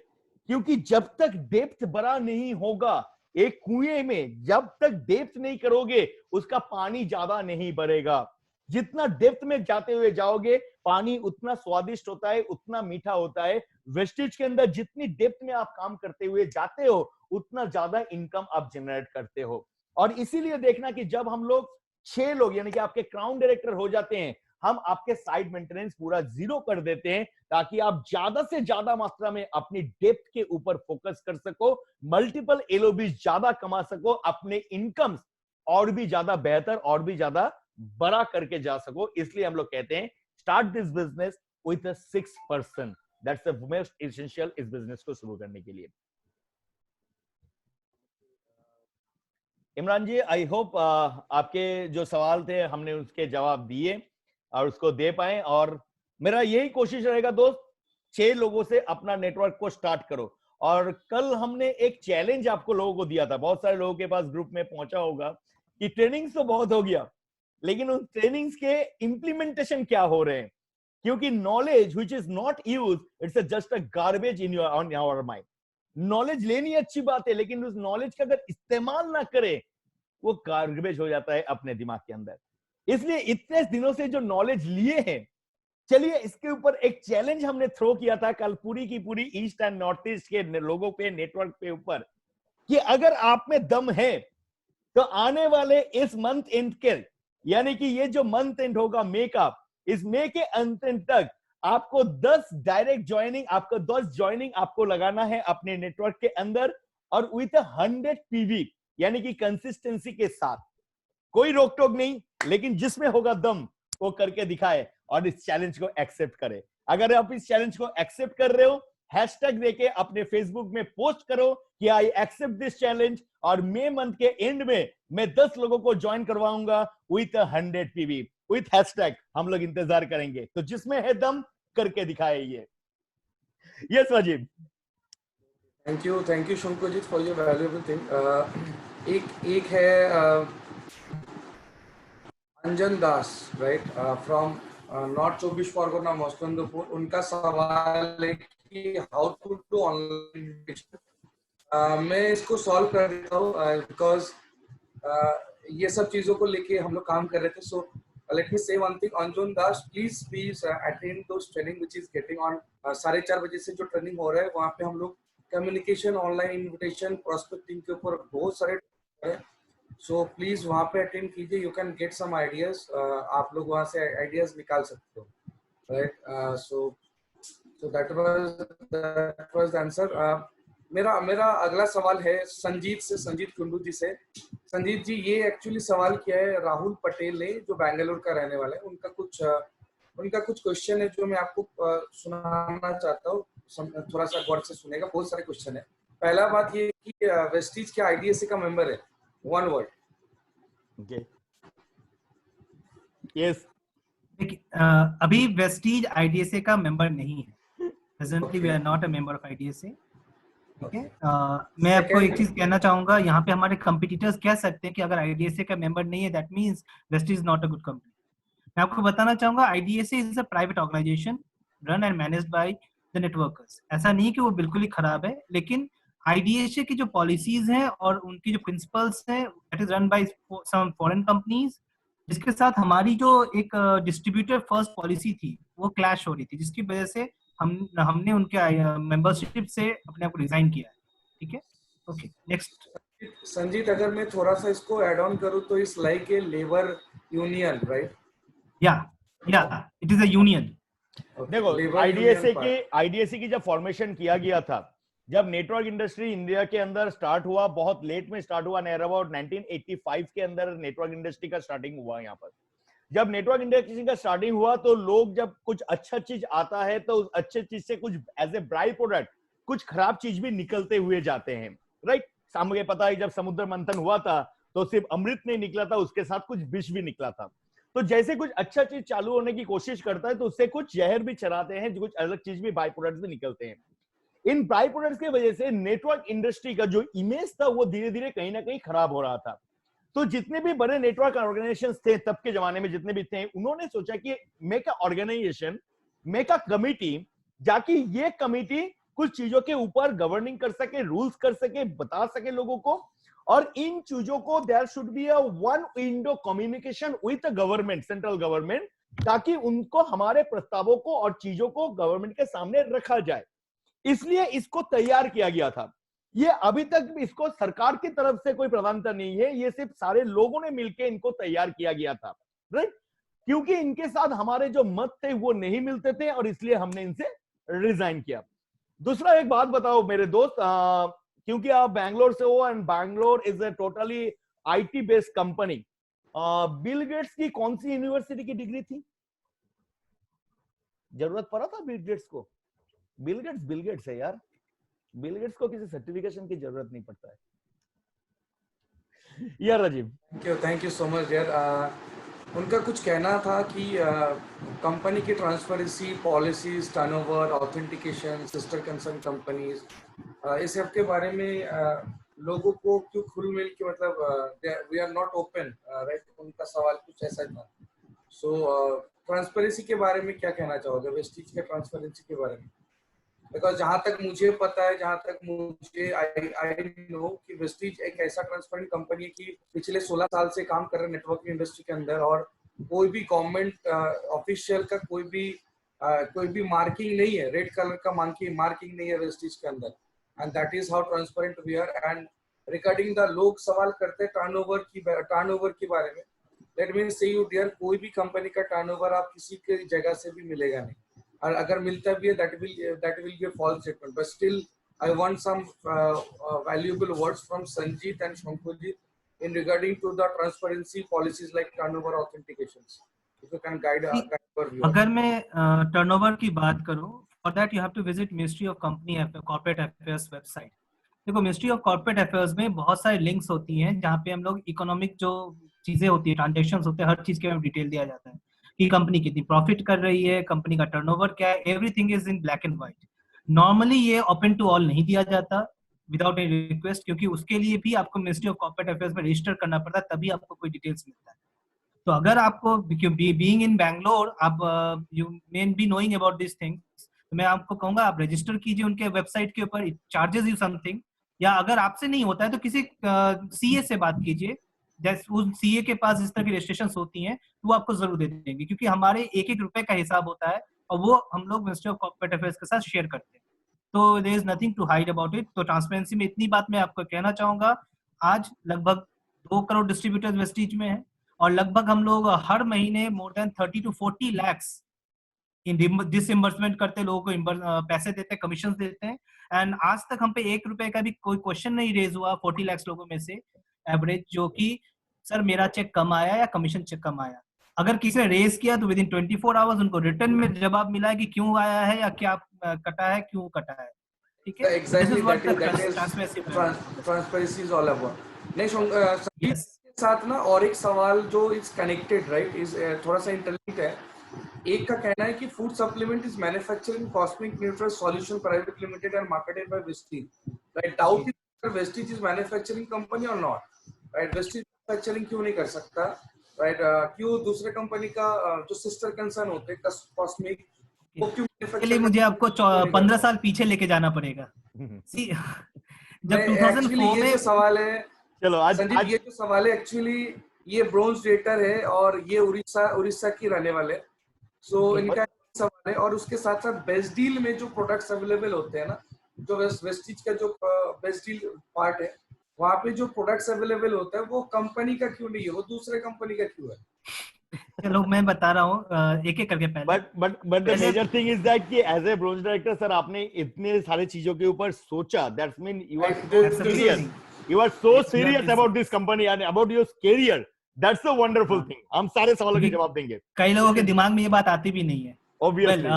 क्योंकि जब तक डेप्थ बड़ा नहीं होगा, एक कुएं में जब तक डेप्थ नहीं करोगे उसका पानी ज्यादा नहीं बढ़ेगा। जितना डेप्थ में जाते हुए जाओगे पानी उतना स्वादिष्ट होता है, उतना मीठा होता है। वेस्टेज के अंदर जितनी डेप्थ में आप काम करते हुए जाते हो उतना ज्यादा इनकम आप जनरेट करते हो। और इसीलिए देखना कि जब हम लोग 6 लोग यानी कि आपके क्राउन डायरेक्टर हो जाते हैं, हम आपके साइड मेंटेनेंस पूरा 0 कर देते हैं, ताकि आप ज्यादा से ज्यादा मात्रा में अपनी डेप्थ के ऊपर फोकस कर सको, मल्टीपल एलओबी ज्यादा कमा सको, अपने इनकम्स और भी ज्यादा बेहतर और भी ज्यादा बड़ा करके जा सको। इसलिए हम लोग कहते हैं start this business with a 6 person, that's the most essential इस बिजनेस को शुरू करने के लिए। इमरान जी, आई होप आपके जो सवाल थे हमने उसके जवाब दिए और उसको दे पाए, और मेरा यही कोशिश रहेगा दोस्त, 6 लोगों से अपना नेटवर्क को स्टार्ट करो। और कल हमने एक चैलेंज आपको लोगों को दिया था, बहुत सारे लोगों के पास ग्रुप में पहुंचा होगा कि ट्रेनिंग्स तो बहुत हो गया, लेकिन उन ट्रेनिंग्स के इंप्लीमेंटेशन क्या हो रहे हैं, क्योंकि knowledge which is not used, it's just a garbage in your on your mind. Knowledge लेनी अच्छी बात है, लेकिन उस नॉलेज का अगर इस्तेमाल ना करे वो गार्बेज हो जाता है अपने दिमाग के अंदर। इसलिए इतने दिनों से जो नॉलेज लिए हैं, चलिए इसके ऊपर एक चैलेंज हमने थ्रो किया था कल पूरी की पूरी ईस्ट एंड नॉर्थ ईस्ट के लोगों पे, नेटवर्क पे ऊपर, कि अगर आप में दम है तो आने वाले इस मंथ एंड के, यानी कि ये जो मंथ एंड होगा मई का, इस मई के अंत तक आपको 10 डायरेक्ट ज्वाइनिंग, आपको 10 ज्वाइनिंग आपको लगाना है अपने नेटवर्क के अंदर, और विथ 100 पीवी, यानी कि कंसिस्टेंसी के साथ। कोई रोक टोक नहीं, लेकिन जिसमें होगा दम वो करके दिखाए और इस चैलेंज को एक्सेप्ट करे। अगर आप इस चैलेंज को एक्सेप्ट कर रहे हो, हैशटैग देके अपने फेसबुक में पोस्ट करो कि आई एक्सेप्ट दिस चैलेंज, और मई मंथ के एंड में मैं 10 लोगों को ज्वाइन करवाऊंगा विथ 100 पीवी, विथ हैशटैग। हम लोग इंतजार करेंगे, तो जिसमें है दम करके दिखाए ये। Yes Rajiv. Thank you Shankojit for your valuable thing. एक है Anjan Das, right, from north 24 Pargana Mastandpur. उनका सवाल है कि हाउ टू डू ऑनलाइन। मैं इसको सॉल्व कर देता हूँ, बिकॉज ये सब चीजों को लेके हम लोग काम कर रहे थे। सो let me say one thing, Anjan Das, please attend those training which is getting on 4:30 बजे से जो ट्रेनिंग हो रहा है वहाँ पे हम लोग कम्युनिकेशन, ऑनलाइन इन्विटेशन, प्रोस्पेक्टिंग के ऊपर बहुत सारे है। सो प्लीज वहाँ पे अटेंड कीजिए, you can get some ideas, आप लोग वहाँ से आइडियाज निकाल सकते हो, right. So that was the answer. मेरा अगला सवाल है संजीत कुंडू जी से। संजीत जी, ये एक्चुअली सवाल किया है राहुल पटेल ने, जो बेंगलुरु का रहने वाला है। उनका कुछ क्वेश्चन है जो मैं आपको सुनाना चाहता हूँ। थोड़ा सा गौर से सुनेगा, बहुत सारे क्वेश्चन है। पहला बात ये कि वेस्टीज क्या आईडीएसए का मेंबर है? One word. Okay, yes. अभी वेस्टीज आईडीएसए का मेंबर नहीं है। Presently we are not a member of IDSA. ठीक है। मैं आपको एक चीज कहना चाहूंगा, यहाँ पे हमारे कंपटीटर्स कह सकते हैं कि अगर आईडीएसए का मेंबर नहीं है that means Vestige not a good company. मैं आपको बताना चाहूंगा IDSA is a private organisation run and managed by the networkers. ऐसा नहीं कि वो बिल्कुल ही खराब है, लेकिन आईडीएसए की जो पॉलिसीज हैं और उनकी जो प्रिंसिपल्स हैं that is run by some foreign companies, जिसके साथ हमारी जो एक डिस्ट्रीब्यूटर फर्स्ट पॉलिसी थी वो क्लैश हो रही थी, जिसकी वजह से हमने उनके मेंबरशिप से अपने आप को रिजाइन किया है। ठीक है, ओके नेक्स्ट। संजीत, अगर मैं थोड़ा सा इसको ऐड ऑन करूं तो इस like a labour union, right? या इट इज अ यूनियन। देखो, आईडीएसए की जब फॉर्मेशन किया गया था, जब नेटवर्क इंडस्ट्री इंडिया के अंदर स्टार्ट हुआ, बहुत लेट में स्टार्ट हुआ, नियर अबाउट 1985 के अंदर नेटवर्क इंडस्ट्री का स्टार्टिंग हुआ। यहाँ पर जब नेटवर्क इंडस्ट्री का स्टार्टिंग हुआ तो लोग जब कुछ अच्छा चीज आता है तो उस अच्छे चीज से कुछ एज ए बाई प्रोडक्ट कुछ खराब चीज भी निकलते हुए जाते हैं, राइट? सामने पता है जब समुद्र मंथन हुआ था तो सिर्फ अमृत नहीं निकला था, उसके साथ कुछ विष भी निकला था। तो जैसे कुछ अच्छा चीज चालू होने की कोशिश करता है तो उससे कुछ जहर भी चलाते हैं, कुछ अलग चीज भी बाई प्रोडक्ट्स भी निकलते हैं। इन बाई प्रोडक्ट्स की वजह से नेटवर्क इंडस्ट्री का जो इमेज था वो धीरे धीरे कहीं ना कहीं खराब हो रहा था। तो जितने भी बड़े नेटवर्क ऑर्गेनाइजेशंस थे तब के जमाने में, जितने भी थे, उन्होंने सोचा कि make a organisation, make a committee, जाकि ये कमिटी कुछ चीजों के ऊपर गवर्निंग कर सके, रूल्स कर सके, बता सके लोगों को, और इन चीजों को there should be a one window communication with the government, central government, ताकि उनको हमारे प्रस्तावों को और चीजों को गवर्नमेंट के सामने रखा जाए। इसलिए इसको तैयार किया गया था। ये अभी तक इसको सरकार की तरफ से कोई प्रधानता नहीं है, ये सिर्फ सारे लोगों ने मिलकर इनको तैयार किया गया था, राइट? क्योंकि इनके साथ हमारे जो मत थे वो नहीं मिलते थे और इसलिए हमने इनसे रिजाइन किया। दूसरा एक बात बताओ मेरे दोस्त, क्योंकि आप बैंगलोर से हो and Bangalore is a totally IT based company, Bill Gates की कौन सी यूनिवर्सिटी की डिग्री थी? जरूरत पड़ा था बिल गेट्स को? बिल गेट्स है यार, बिल गेट्स को किसी सर्टिफिकेशन की जरूरत नहीं पड़ता है यार। Rajeev, thank you so much यार। उनका कुछ कहना था कि कंपनी की transparency policies, turnover, authentication, sister concern companies, इस सब के बारे में लोगों को क्यों खुल मिल के, मतलब we are not open, right? उनका सवाल कुछ ऐसा था। सो ट्रांसपेरेंसी के बारे में क्या कहना चाहोगे, वेस्टीज के ट्रांसपेरेंसी के बारे में? बिकॉज जहाँ तक मुझे पता है, जहाँ तक मुझे आई नो कि वेस्टीज एक ऐसा ट्रांसपेरेंट कंपनी है कि पिछले 16 साल से काम कर रहे हैं नेटवर्क इंडस्ट्री के अंदर, और कोई भी गवर्नमेंट ऑफिशियल का कोई भी मार्किंग नहीं है, रेड कलर का मार्किंग नहीं है वेस्टीज के अंदर, and that is how transparent we are. And regarding the, लोग सवाल करते हैं टर्नओवर के बारे में। लेट मी से यू डियर, कोई भी कंपनी का टर्नओवर आप किसी के जगह से भी मिलेगा नहीं, और अगर मिलता भी है that will be a false statement. But still I want some valuable words from Sanjeet and Shankujit in regarding to the transparency policies like turnover authentications. If you can guide our view. अगर मैं turnover की बात करूं, for that you have to visit Ministry of Company Corporate Affairs website. देखो, ministry of corporate affairs में बहुत सारे links होती हैं जहाँ पे हम लोग इकोनॉमिक जो चीजें होती है, ट्रांजेक्शंस होते हैं, हर चीज के में डिटेल दिया जाता है कि कंपनी कितनी प्रॉफिट कर रही है, कंपनी का टर्नओवर क्या है, everything is in black and white. Normally ये ओपन टू ऑल नहीं दिया जाता विदाउट एनी रिक्वेस्ट, क्योंकि उसके लिए भी आपको मिनिस्ट्री ऑफ कॉर्पोरेट अफेयर्स में रजिस्टर करना पड़ता है, तभी आपको कोई डिटेल्स मिलता है। तो अगर आपको बीइंग इन बैंगलोर, आप you may be knowing about this things, तो मैं आपको कहूंगा आप रजिस्टर कीजिए उनके वेबसाइट के ऊपर, चार्जेस यू समथिंग, या अगर आपसे नहीं होता है तो किसी सीए से बात कीजिए, उस सीए के पास इस तरह की रजिस्ट्रेशन होती हैं, तो वो आपको जरूर दे देंगे, क्योंकि हमारे एक एक रुपए का हिसाब होता है और वो हम लोग मिनिस्ट्री ऑफ कॉर्पोरेट अफेयर्स के साथ शेयर करते हैं। तो there is nothing to hide about it. तो ट्रांसपेरेंसी में इतनी बात मैं आपको कहना चाहूंगा, आज लगभग 2 करोड़ डिस्ट्रीब्यूटर्स वेस्टीज में है, और लगभग हम लोग हर महीने मोर देन 30 to 40 lakhs इन डिसइंबर्समेंट करते, लोगों को पैसे देते हैं, कमीशन देते हैं। एंड आज तक हम पे 1 रुपए का भी कोई क्वेश्चन नहीं रेज हुआ 40 lakhs लोगों में से एवरेज, जो कि सर मेरा चेक कम आया या कमीशन चेक कम आया। अगर किसी ने रेस किया तो विद इन 24 आवर्स उनको रिटर्न में जवाब मिला है कि क्यों आया है या क्या कटा है, क्यों कटा है, ठीक है। This Exactly, is what the that is transparency transparency is all about. नहीं संदीप यस के साथ ना और एक सवाल जो इज कनेक्टेड राइट इज थोड़ा सा इंटरलिंक्ड है। एक का कहना है कि food supplement is manufactured in cosmic neutral solution private limited and marketed bye Vestige, right. Doubt is Vestige is manufacturing company और नॉट, राइट। वेस्टीज मैन्युफैक्चरिंग क्यों नहीं कर सकता, राइट। क्यों दूसरे कंपनी का जो सिस्टर कंसर्न होते हैं कॉस्मिक, वो क्यों इसके लिए मैन्युफैक्चर मुझे आपको 15 साल पीछे लेके जाना पड़ेगा। सी जब एक्चुअली 2004 ये में जो सवाल है चलो आज संदीप, ये जो सवाल है एक्चुअली ये ब्रोंज डेटर है और ये उड़ीसा की रहने वाले, सो इनका सवाल है। और उसके साथ साथ बेस्ट डील में जो प्रोडक्ट्स अवेलेबल होते हैं ना, जो वेस्टीज का जो बेस्ट डील पार्ट है, वहाँ पे जो प्रोडक्ट्स अवेलेबल होता है वो कंपनी का क्यों नहीं है, वो दूसरे कंपनी का क्यों है? चलो मैं बता रहा हूँ एक एक करके। पहले but the major thing is that कि as a bronze director sir आपने इतने सारे चीजों के ऊपर सोचा, that's mean you are so serious, you are so serious about this company and about your career. That's the wonderful thing. हम सारे सवालों के जवाब देंगे। कई लोगों के दिमाग में ये बात आती भी नहीं है। Obviously.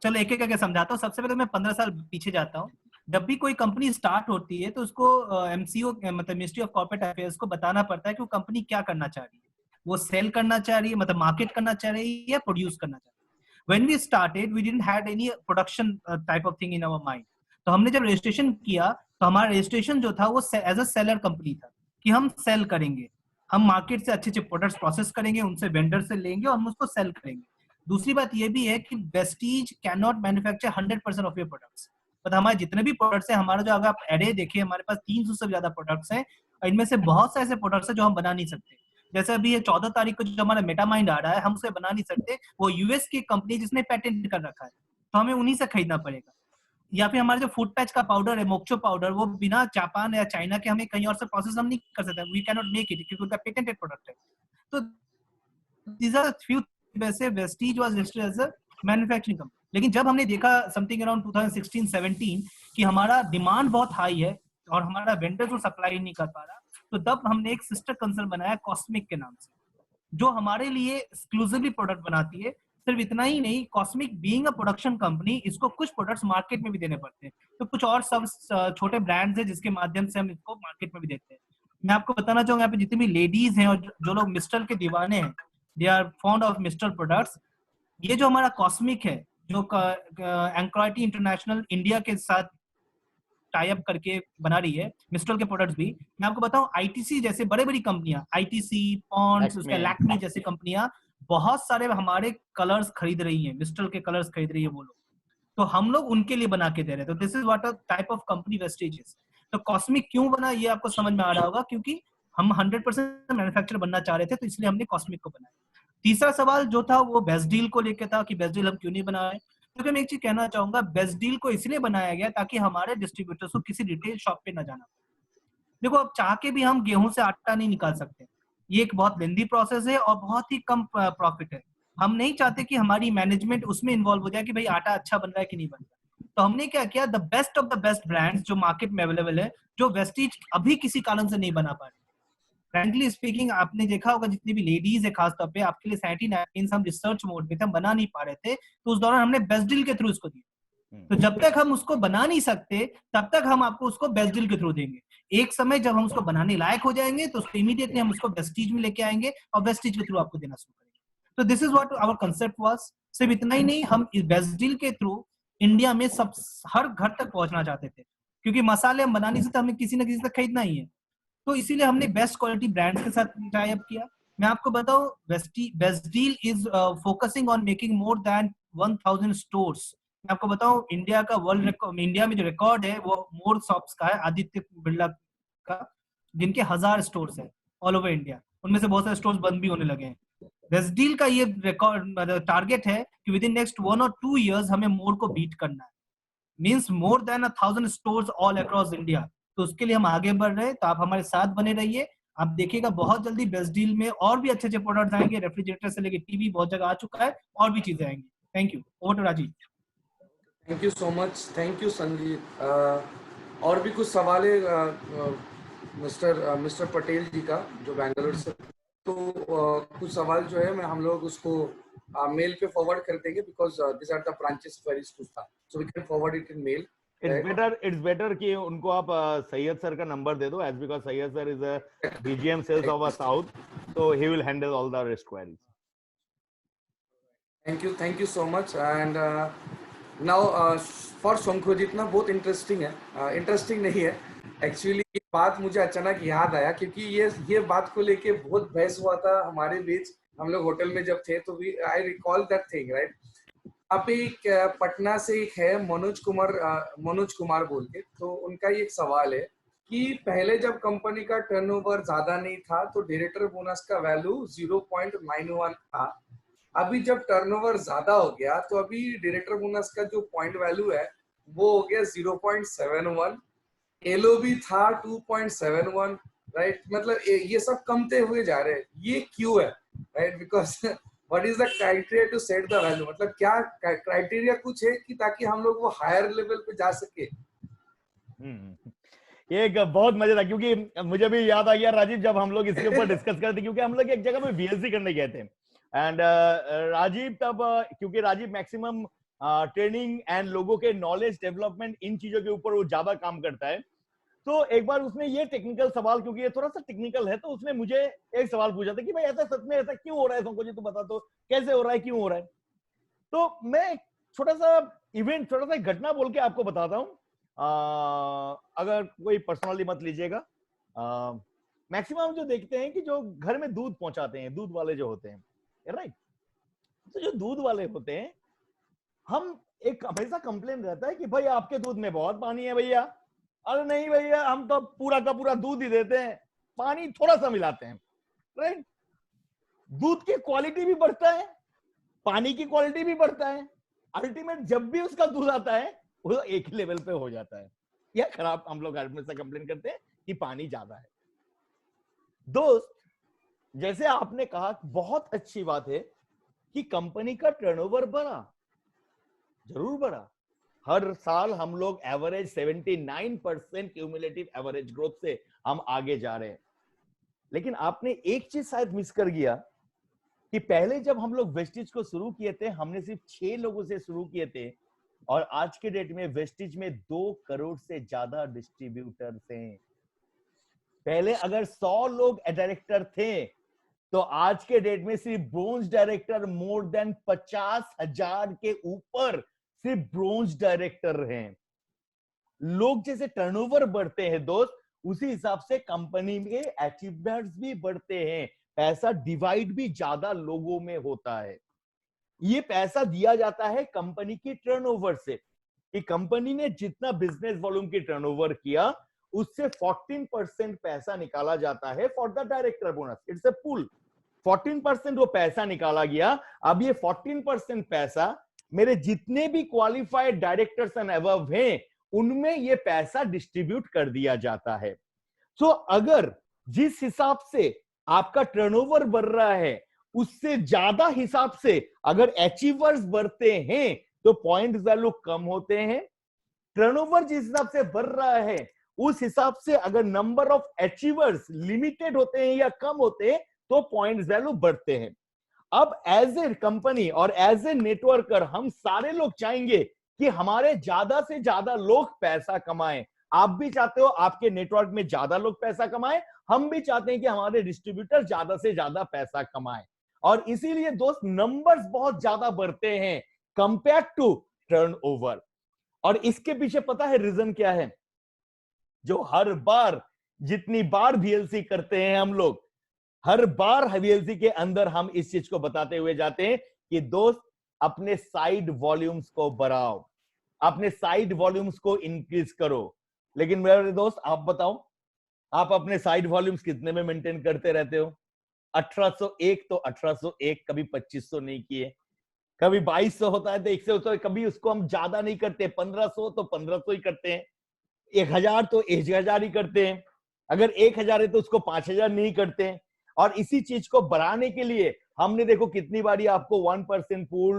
चलो एक एक करके समझाता हूँ। सबसे पहले मैं 15 साल पीछे जाता हूँ। जब भी कोई कंपनी स्टार्ट होती है तो उसको एमसीओ मतलब मिनिस्ट्री ऑफ कॉर्पोरेट अफेयर्स को बताना पड़ता है कि वो कंपनी क्या करना चाह रही है। वो सेल करना चाह रही है, मतलब मार्केट करना चाह रही है या प्रोड्यूस करना चाह रही है। When we started, we didn't had any production type of thing in our mind. तो हमने जब रजिस्ट्रेशन किया तो हमारा रजिस्ट्रेशन जो था वो एज अ सेलर कंपनी था कि हम सेल करेंगे, हम मार्केट से अच्छे अच्छे प्रोडक्ट्स प्रोसेस करेंगे, उनसे वेंडर से लेंगे और हम उसको सेल करेंगे। दूसरी बात ये भी है कि Vestige can not manufacture 100% of your products. मतलब हमारे जितने भी प्रोडक्ट्स हैं, हमारा जो अगर आप एरे देखिए, हमारे पास 300 से ज्यादा प्रोडक्ट्स हैं और इनमें से बहुत से ऐसे प्रोडक्ट्स हैं जो हम बना नहीं सकते। जैसे अभी ये 14 तारीख को जो हमारा मेटामाइंड आ रहा है, हम उसे बना नहीं सकते, वो यूएस की कंपनी जिसने पेटेंट कर रखा है, तो हमें उन्हीं से खरीदना पड़ेगा। या फिर हमारे जो फूड पैच का पाउडर है, मोक्चो पाउडर, वो बिना जापान या चाइना के हमें कहीं और से प्रोसेस हम नहीं कर सकते, we can not make it क्योंकि उनका पेटेंटेड प्रोडक्ट है। तो दीस आर फ्यू वैसे Vestige was registered as a manufacturing company. लेकिन जब हमने देखा समथिंग अराउंड 2016-17 कि हमारा डिमांड बहुत हाई है और हमारा वेंडर को सप्लाई नहीं कर पा रहा, तो तब हमने एक सिस्टर कंसर्न बनाया कॉस्मिक के नाम से, जो हमारे लिए एक्सक्लूसिवली प्रोडक्ट बनाती है। सिर्फ इतना ही नहीं, cosmic being a production company, इसको कुछ प्रोडक्ट्स मार्केट में भी देने पड़ते हैं, तो कुछ और सब छोटे ब्रांड्स हैं जिसके माध्यम से हम इसको मार्केट में भी देते हैं। मैं आपको बताना चाहूंगा, यहाँ पे जितनी भी लेडीज हैं और जो लोग मिस्टर के दीवाने हैं, they are fond of mister products. ये जो हमारा कॉस्मिक है, जो एंक्राइटी इंटरनेशनल इंडिया के साथ टाई अप करके बना रही है मिस्टल के प्रोडक्ट्स भी, मैं आपको बताऊं, आईटीसी जैसे बड़े बड़ी कंपनियां, आईटीसी, पॉन्ड्स, उसका लैक्मे जैसी कंपनियां बहुत सारे हमारे कलर्स खरीद रही हैं, मिस्टल के कलर्स खरीद रही है वो लोग, तो हम लोग उनके लिए बना के दे रहे हैं। तो this is what a type of company wastage is. तो कॉस्मिक क्यों बना ये आपको समझ में आ रहा होगा, क्योंकि हम 100% मैन्युफैक्चर बनना चाह रहे थे, तो इसलिए हमने कॉस्मिक को बनाया। तीसरा सवाल जो था वो बेस्ट डील को लेकर था कि बेस्ट डील हम क्यों नहीं बना रहे। क्योंकि मैं एक चीज कहना चाहूंगा, बेस्ट डील को इसलिए बनाया गया ताकि हमारे डिस्ट्रीब्यूटर्स को किसी रिटेल शॉप पे न जाना। देखो, अब चाह के भी हम गेहूं से आटा नहीं निकाल सकते, ये एक बहुत लेंदी प्रोसेस है और बहुत ही कम प्रॉफिट है। हम नहीं चाहते कि हमारी मैनेजमेंट उसमें इन्वॉल्व हो जाए कि भाई आटा अच्छा बन रहा है कि नहीं बन रहा। तो हमने क्या किया, the best of the best brands जो मार्केट में अवेलेबल है, जो वेस्टीज अभी किसी कारण से नहीं बना पा रहे। फ्रैंकली स्पीकिंग, आपने देखा होगा जितनी भी लेडीज है, खासतौर पे आपके लिए सैनिटरी नैपकिन्स हम रिसर्च मोड में थे, हम बना नहीं पा रहे थे, तो उस दौरान हमने बेस्ट डील के थ्रू इसको दिया। तो जब तक हम उसको बना नहीं सकते तब तक हम आपको उसको बेस्ट डील के थ्रू देंगे। एक समय जब हम उसको बनाने लायक हो जाएंगे तो उसको इमीडिएटली हम उसको वेस्टीज में लेके आएंगे और वेस्टीज के थ्रू आपको देना शुरू करेंगे। तो this is what our concept was. सिर्फ इतना ही नहीं, हम इस बेस्ट डील के थ्रू इंडिया में सब हर घर तक पहुंचना चाहते थे, क्योंकि मसाले हम बनाने से तो हमें किसी ना किसी तक खरीदना ही है। तो इसीलिए हमने बेस्ट क्वालिटी ब्रांड्स के साथ टाई अप किया। मैं आपको बताऊं, best deal is focusing on making more than 1000 stores. मैं आपको बताऊं, इंडिया का वर्ल्ड रिकॉर्ड, इंडिया में जो रिकॉर्ड है वो मोर शॉप्स का है, आदित्य बिरला का, जिनके 1000 स्टोर्स है ऑल ओवर इंडिया। उनमें से बहुत सारे स्टोर्स बंद भी होने लगे हैं। बेस्ट डील का ये रिकॉर्ड टारगेट है कि विद इन नेक्स्ट 1 और 2 इयर्स हमें मोर को बीट करना है, means more than 1000 stores all across India. तो उसके लिए हम आगे बढ़ रहे हैं, तो आप हमारे साथ बने रहिए। आप देखिएगा बहुत जल्दी बेस्ट डील में और भी अच्छे अच्छे प्रोडक्ट्स आएंगे, रेफ्रिजरेटर से लेके टीवी बहुत जगह आ चुका है, और भी चीजें आएंगी। Thank you. Over to Rajiv. Thank you so much, thank you Sanjeet. और भी कुछ सवाल है मिस्टर पटेल जी का, जो बैंगलोर से तो कुछ सवाल जो है मैं हम लोग उसको मेल पे फॉरवर्ड कर देंगे, because this are the branches queries to start, so we can forward it in mail. It's better कि उनको आप सैयद सर का नंबर दे दो, as because Syed sir is a BGM sales of a south, so he will handle all the rest queries. Thank you so much. And now for Shankhojit ना बहुत interesting है, interesting नहीं है एक्चुअली, ये बात मुझे अचानक याद आया, क्योंकि ये बात को लेके बहुत बहस हुआ था हमारे बीच, हम लोग होटल में जब थे, तो I recall that thing, right. अभी एक पटना से एक है मनोज कुमार बोल के, तो उनका ये एक सवाल है कि पहले जब कंपनी का टर्नओवर ज्यादा नहीं था तो डायरेक्टर बोनस का वैल्यू 0.91 था। अभी जब टर्नओवर ज्यादा हो गया तो अभी डायरेक्टर बोनस का जो पॉइंट वैल्यू है वो हो गया 0.71। एलओबी था 2.71, राइट। मतलब ये सब कमते हुए जा रहे हैं, ये क्यों है, right? Because what is the criteria to set the value, मतलब क्या क्राइटेरिया कुछ है कि ताकि हम लोग वो हायर लेवल पे जा सके? ये एक बहुत मजा था, क्योंकि मुझे भी याद आ गया राजीव, जब हम लोग इसके ऊपर डिस्कस करते, क्योंकि हम लोग एक जगह पे वीएलसी करने गए थे, एंड राजीव तब क्योंकि राजीव मैक्सिमम ट्रेनिंग एंड लोगों के नॉलेज डेवलपमेंट इन चीजों के ऊपर वो ज्यादा काम करता है, तो एक बार उसने ये टेक्निकल सवाल, क्योंकि ये थोड़ा सा टेक्निकल है, तो उसने मुझे एक सवाल पूछा था कि भाई ऐसा सच में ऐसा क्यों हो रहा है शंको जी, तू बता तो कैसे हो रहा है, क्यों हो रहा है। तो मैं छोटा सा इवेंट, छोटा सा घटना बोल के आपको बताता हूँ, अगर कोई पर्सनली मत लीजिएगा। मैक्सिमम जो देखते हैं कि जो घर में दूध पहुंचाते हैं, दूध वाले जो होते हैं, राइट, तो जो दूध वाले होते हैं, हम एक हमेशा कंप्लेन रहता है कि भाई आपके दूध में बहुत पानी है भैया। अरे नहीं भैया, हम तो पूरा का पूरा दूध ही देते हैं, पानी थोड़ा सा मिलाते हैं, राइट। दूध की क्वालिटी भी बढ़ता है, पानी की क्वालिटी भी बढ़ता है, अल्टीमेट जब भी उसका दूध आता है वो एक ही लेवल पे हो जाता है, या खराब। हम लोग हमेशा कंप्लेन करते हैं कि पानी ज्यादा है। दोस्त, जैसे आपने कहा, बहुत अच्छी बात है कि कंपनी का टर्नओवर बढ़ा, जरूर बढ़ा। हर साल हम लोग एवरेज 79% क्यूमुलेटिव एवरेज ग्रोथ से हम आगे जा रहे हैं। लेकिन आपने एक चीज शायद मिस कर गया कि पहले जब हम लोग वेस्टिज को शुरू किए थे, हमने सिर्फ 6 लोगों से शुरू किए थे, और आज के डेट में वेस्टिज में 2 करोड़ से ज्यादा डिस्ट्रीब्यूटर्स हैं। पहले अगर 100 लोग डायरेक्टर थे, तो आज के डेट में सिर्फ ब्रोंज डायरेक्टर मोर देन 50,000 के ऊपर सिर्फ ब्रोंज डायरेक्टर हैं। लोग जैसे टर्नओवर बढ़ते हैं दोस्त, उसी हिसाब से कंपनी में अचीवमेंट्स भी बढ़ते हैं, पैसा डिवाइड भी ज्यादा लोगों में होता है। ये पैसा दिया जाता है कंपनी की टर्नओवर से, कि कंपनी ने जितना बिजनेस वॉल्यूम की टर्नओवर किया, उससे 14% पैसा निकाला जाता है for the director bonus. It's a pool, 14% वो पैसा निकाला गया। अब ये 14% पैसा मेरे जितने भी क्वालिफाइड डायरेक्टर्स एंड अबव हैं, उनमें ये पैसा डिस्ट्रीब्यूट कर दिया जाता है। सो अगर जिस हिसाब से आपका टर्नओवर बढ़ रहा है, उससे ज्यादा हिसाब से अगर अचीवर्स बढ़ते हैं, तो पॉइंट वैल्यू कम होते हैं। टर्नओवर जिस हिसाब से बढ़ रहा है, उस हिसाब से अगर नंबर ऑफ अचीवर्स लिमिटेड होते हैं या कम होते हैं, तो पॉइंट वैल्यू बढ़ते हैं। अब एज ए कंपनी और एज ए नेटवर्कर, हम सारे लोग चाहेंगे कि हमारे ज्यादा से ज्यादा लोग पैसा कमाएं। आप भी चाहते हो आपके नेटवर्क में ज्यादा लोग पैसा कमाएं, हम भी चाहते हैं कि हमारे डिस्ट्रीब्यूटर ज्यादा से ज्यादा पैसा कमाएं। और इसीलिए दोस्त, नंबर्स बहुत ज्यादा बढ़ते हैं कंपेयर टू टर्नओवर। और इसके पीछे पता है रीजन क्या है? जो हर बार जितनी बार वीएलसी करते हैं हम लोग, हर बार वीएलसी के अंदर हम इस चीज को बताते हुए जाते हैं कि दोस्त, अपने साइड वॉल्यूम्स को बढ़ाओ, अपने साइड वॉल्यूम्स को इंक्रीज करो। लेकिन मेरे दोस्त, आप बताओ, आप अपने साइड वॉल्यूम्स कितने में मेंटेन करते रहते हो? 1801 तो 1801, कभी 2500 नहीं किए, कभी 2200 होता है तो 100 होता है, कभी उसको हम ज्यादा नहीं करते, 1500 तो 1500 ही करते हैं, 1000 तो 1000 ही करते हैं, अगर 1000 है तो उसको 5000 नहीं करते हैं। और इसी चीज को बढ़ाने के लिए हमने देखो कितनी बारी आपको 1% pool,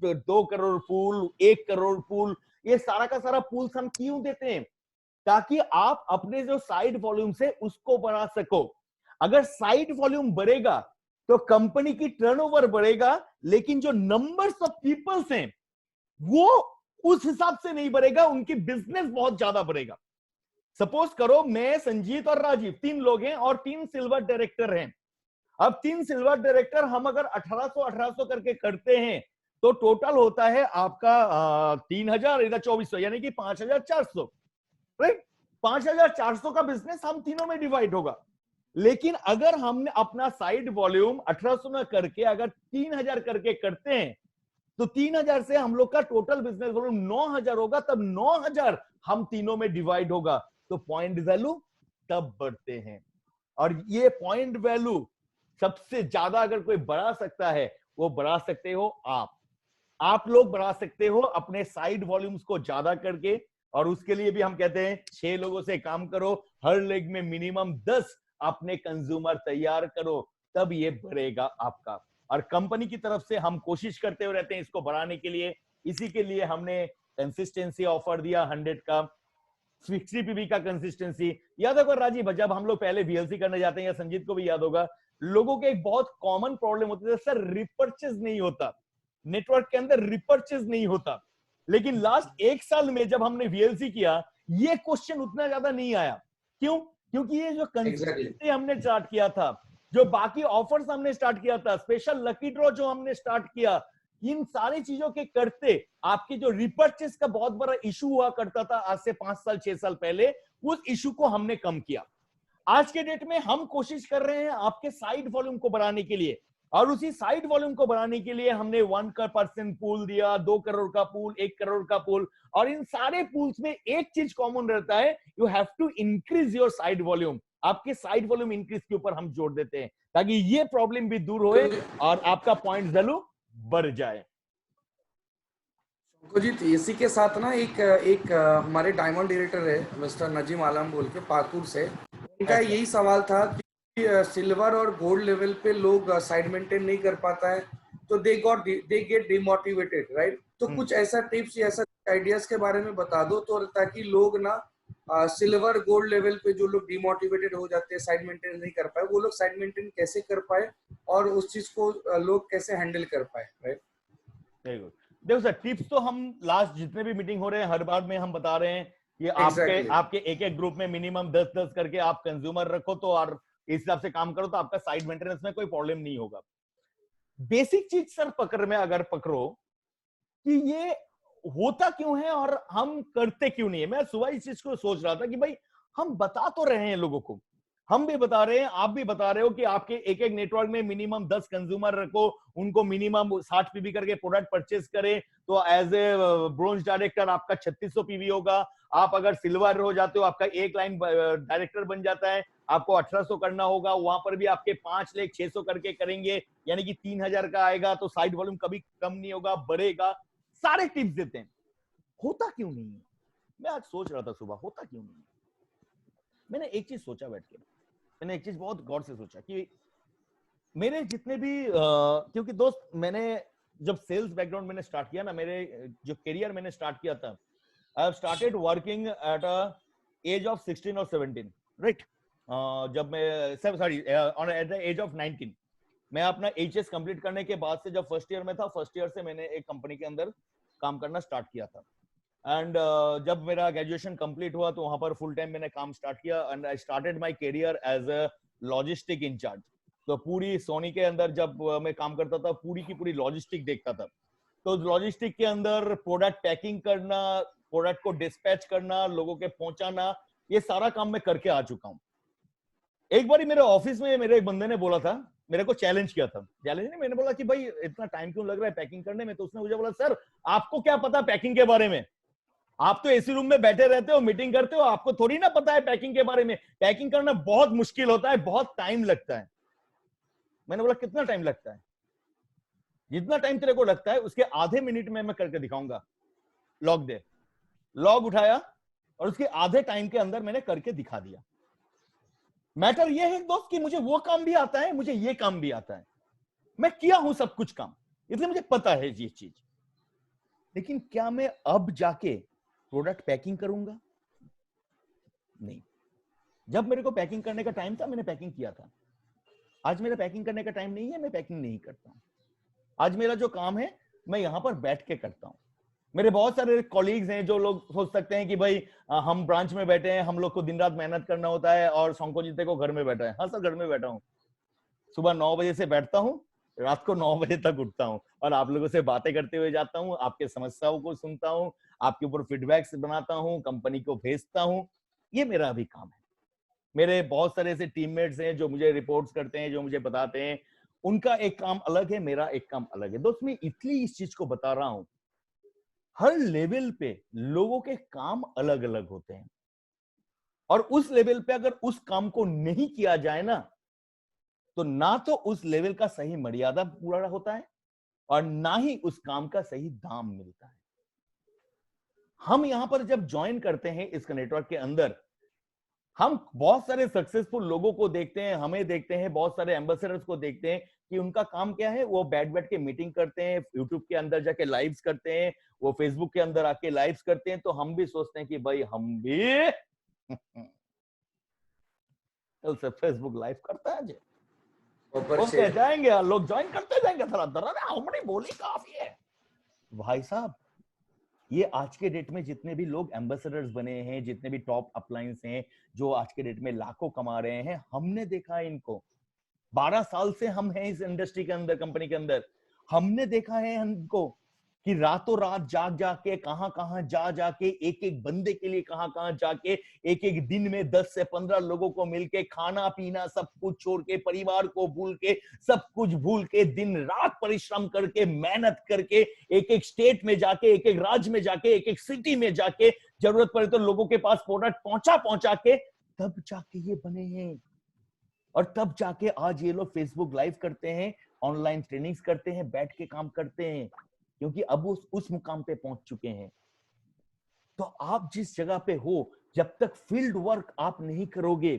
2 crore pool, 1 crore pool, ये सारा का सारा पूल्स हम क्यों देते हैं? ताकि आप अपने जो साइड वॉल्यूम से उसको बढ़ा सको। अगर साइट वॉल्यूम बढ़ेगा तो कंपनी की टर्नओवर बढ़ेगा, लेकिन जो नंबर्स ऑफ पीपल्स हैं वो उस हिसाब से नहीं बढ़ेगा, उनकी बिजनेस बहुत ज्यादा बढ़ेगा। सपोज करो मैं, संजीत और राजीव 3 लोग हैं और 3 सिल्वर डायरेक्टर हैं। अब 3 सिल्वर डायरेक्टर हम अगर 1800 करके करते हैं तो टोटल होता है आपका 3000 इधर 2400 यानी कि 5400, राइट। 5400 का बिजनेस हम तीनों में डिवाइड होगा। लेकिन अगर हमने अपना साइड वॉल्यूम 1800 में करके अगर 3000 करके करते हैं तो 3000 से हम लोग का टोटल बिजनेस वॉल्यूम 9000 होगा, तब 9000 हम तीनों में डिवाइड होगा, तो पॉइंट वैल्यू तब बढ़ते हैं। और ये पॉइंट वैल्यू सबसे ज्यादा अगर कोई बढ़ा सकता है वो बढ़ा सकते हो आप लोग बढ़ा सकते हो अपने साइड वॉल्यूम्स को ज्यादा करके। और उसके लिए भी हम कहते हैं 6 लोगों से काम करो, हर लेग में मिनिमम 10 अपने कंज्यूमर तैयार करो, तब ये बढ़ेगा आपका। और कंपनी की तरफ से हम कोशिश करते हुए रहते हैं इसको बढ़ाने के लिए। इसी के लिए हमने कंसिस्टेंसी ऑफर दिया 100 का, 60 पीवी का कंसिस्टेंसी। याद होगा राजीव, जब हम लोग पहले वीएलसी करने जाते हैं, या संजीत को भी याद होगा, लोगों के एक बहुत कॉमन प्रॉब्लम होती है, सर रिपर्चेज नहीं होता, नेटवर्क के अंदर रिपर्चेज नहीं होता। लेकिन लास्ट 1 साल में जब हमने वीएलसी किया, ये क्वेश्चन उतना ज्यादा नहीं आया। क्यों? क्योंकि ये जो कंसिस्टेंसी हमने स्टार्ट किया था, जो बाकी ऑफर्स हमने स्टार्ट किया था, स्पेशल लकी ड्रॉ जो हमने स्टार्ट किया, इन सारी चीजों के करते आपके जो रिपर्चेस का बहुत बड़ा इशू हुआ करता था आज से 5 साल 6 साल पहले, उस इशू को हमने कम किया। आज के डेट में हम कोशिश कर रहे हैं आपके साइड वॉल्यूम को बढ़ाने के लिए, और उसी साइड वॉल्यूम को बढ़ाने के लिए हमने 1% पूल दिया, 2 करोड़ का पूल, 1 करोड़ का पूल। और इन सारे पूल्स में एक चीज कॉमन रहता है, you have to increase your side volume. आपके साइड वॉल्यूम इंक्रीज के ऊपर हम जोड़ देते हैं ताकि ये प्रॉब्लम भी दूर होए और आपका पॉइंट वैल्यू बढ़ जाए। शंकुजीत, इसी के साथ ना एक हमारे डायमंड डायरेक्टर है मिस्टर नजीम आलम बोल के पाकुर से, उनका यही सवाल था कि सिल्वर और गोल्ड लेवल पे लोग साइड मेंटेन नहीं कर पाता है तो दे गेट डिमोटिवेटेड, राइट? तो कुछ ऐसा टिप्स या ऐसा आइडियाज के बारे में बता दो, तो ताकि लोग ना सिल्वर गोल्ड लेवल पे जो लोग डिमोटिवेटेड हो जाते हैं, साइड मेंटेन नहीं कर पाए, वो लोग साइड मेंटेन कैसे कर पाए और उस चीज को लोग कैसे हैंडल कर पाए, राइट? देखो सर, टिप्स तो हम लास्ट जितने भी मीटिंग हो रहे हैं हर बार में हम बता रहे हैं कि आपके एक ग्रुप में मिनिमम 10-10 करके आप कंज्यूमर रखो, तो और इस हिसाब से काम करो तो आपका साइड मेंटेनेंस में कोई प्रॉब्लम नहीं होगा। बेसिक चीज सर पकड़ में अगर पकड़ो कि ये होता क्यों है और हम करते क्यों नहीं है। मैं सुबह इस चीज को सोच रहा था कि भाई हम बता तो रहे हैं लोगों को, हम भी बता रहे हैं, आप भी बता रहे हो कि आपके एक नेटवर्क में मिनिमम 10 कंज्यूमर रखो, उनको मिनिमम 60 पीवी करके प्रोडक्ट परचेज करें, तो एज ए ब्रोंज डायरेक्टर आपका 3600 पीवी होगा। आप अगर सिल्वर हो जाते हो आपका एक लाइन डायरेक्टर बन जाता है, आपको 1800 करना होगा, वहां पर भी आपके 5 लाख 600 करके करेंगे, यानी कि 3000 का आएगा, तो साइड वॉल्यूम कभी कम नहीं होगा, बढ़ेगा। सारे टिप्स देते हैं, होता क्यों नहीं है? मैं आज सोच रहा था सुबह, होता क्यों नहीं है। मैंने एक चीज सोचा बैठ के, मैंने एक चीज बहुत गौर से सोचा कि मेरे जितने भी क्योंकि दोस्त, मैंने जब सेल्स बैकग्राउंड मैंने स्टार्ट किया ना, मेरे जो करियर मैंने स्टार्ट किया था, I have started working at a age of 16 और 17, राइट? जब मैं sorry on at the age of 19 मैं अपना एचएस कंप्लीट करने के बाद से, जब फर्स्ट ईयर में था, फर्स्ट ईयर से मैंने एक कंपनी के अंदर काम करना स्टार्ट किया था। एंड जब मेरा ग्रेजुएशन कंप्लीट हुआ तो वहां पर फुल टाइम मैंने काम स्टार्ट किया, and I started my career as a logistic incharge. तो पूरी सोनी के अंदर जब मैं काम करता था, पूरी की पूरी लॉजिस्टिक देखता था। तो लॉजिस्टिक के अंदर प्रोडक्ट पैकिंग करना, प्रोडक्ट को डिस्पैच करना, लोगों के पहुंचाना, ये सारा काम मैं करके आ चुका हूँ। एक बार मेरे ऑफिस में मेरे एक बंदे ने बोला था, मेरे को चैलेंज किया था, चैलेंज नहीं, मैंने बोला कि भाई इतना टाइम क्यों लग रहा है पैकिंग करने में? तो उसने मुझे बोला, सर आपको क्या पता पैकिंग के बारे में? आप तो एसी रूम में बैठे रहते हो, मीटिंग करते हो, आपको थोड़ी ना पता है पैकिंग के बारे में। पैकिंग करना बहुत मुश्किल होता है, बहुत टाइम लगता है। मैंने बोला कितना टाइम लगता है? जितना टाइम तेरे को लगता है उसके आधे मिनट में मैं करके दिखाऊंगा। लॉग दे। लॉग उठाया और उसके आधे टाइम के अंदर मैंने करके दिखा दिया। मैटर यह है दोस्त कि मुझे वो काम भी आता है, मुझे ये काम भी आता है, मैं किया हूं सब कुछ काम, इसलिए मुझे पता है ये चीज। लेकिन क्या मैं अब जाके प्रोडक्ट पैकिंग करूंगा? नहीं। जब मेरे को पैकिंग करने का टाइम था, मैंने पैकिंग किया था, आज मेरा पैकिंग करने का टाइम नहीं है, मैं पैकिंग नहीं करता हूँ। आज मेरा जो काम है मैं यहाँ पर बैठ के करता हूँ। मेरे बहुत सारे कॉलीग्स हैं जो लोग सोच सकते हैं कि भाई हम ब्रांच में बैठे हैं, हम लोग को दिन रात मेहनत करना होता है और शंकोजीत को घर में बैठा है। हाँ सर, घर में बैठा हूँ, सुबह 9 बजे से बैठता हूँ, रात को 9 बजे तक उठता हूँ और आप लोगों से बातें करते हुए जाता हूँ, आपके समस्याओं को सुनता हूँ, आपके ऊपर फीडबैक्स बनाता हूँ, कंपनी को भेजता हूँ। ये मेरा अभी काम है। मेरे बहुत सारे ऐसे टीममेट्स हैं जो मुझे रिपोर्ट्स करते हैं, जो मुझे बताते हैं, उनका एक काम अलग है, मेरा एक काम अलग है। दोस्त मैं इसलिए इस चीज को बता रहा हूं, हर लेवल पे लोगों के काम अलग अलग होते हैं और उस लेवल पे अगर उस काम को नहीं किया जाए ना, तो ना तो उस लेवल का सही मर्यादा पूरा होता है और ना ही उस काम का सही दाम मिलता है। हम यहां पर जब ज्वाइन करते हैं इसका नेटवर्क के अंदर, हम बहुत सारे सक्सेसफुल लोगों को देखते हैं, हमें देखते हैं, बहुत सारे एम्बेसडर्स को देखते हैं कि उनका काम क्या है। वो बैठ बैठ के मीटिंग करते हैं, यूट्यूब के अंदर जाके लाइव्स करते हैं, वो फेसबुक के अंदर आके लाइव्स करते हैं। तो हम भी सोचते हैं कि भाई हम भी फेसबुक लाइव करता है जी, ऊपर ओके से जाएंगे, लोग ज्वाइन करते जाएंगे, थोड़ा हमारी बोली काफी है भाई साहब। ये आज के डेट में जितने भी लोग एम्बेसडर्स बने हैं, जितने भी टॉप अपलायंस हैं, जो आज के डेट में लाखों कमा रहे हैं, हमने देखा है इनको। 12 साल से हम हैं इस इंडस्ट्री के अंदर, कंपनी के अंदर। हमने देखा है इनको कि रातों रात जाग जाके कहां कहां जा जाके एक एक बंदे के लिए कहां कहां जाके एक एक दिन में 10 से 15 लोगों को मिलके खाना पीना सब कुछ छोड़ के, परिवार को भूल के, सब कुछ भूल के, दिन रात परिश्रम करके, मेहनत करके, एक एक स्टेट में जाके, एक एक राज्य में जाके, एक एक सिटी में जाके, जरूरत पड़े तो लोगों के पास प्रोडक्ट पहुंचा पहुंचा के तब जाके ये बने हैं। और तब जाके आज ये लोग फेसबुक लाइव करते हैं, ऑनलाइन ट्रेनिंग्स करते हैं, बैठ के काम करते हैं, क्योंकि अब उस मुकाम पे पहुंच चुके हैं। तो आप जिस जगह पे हो, जब तक फील्ड वर्क आप नहीं करोगे,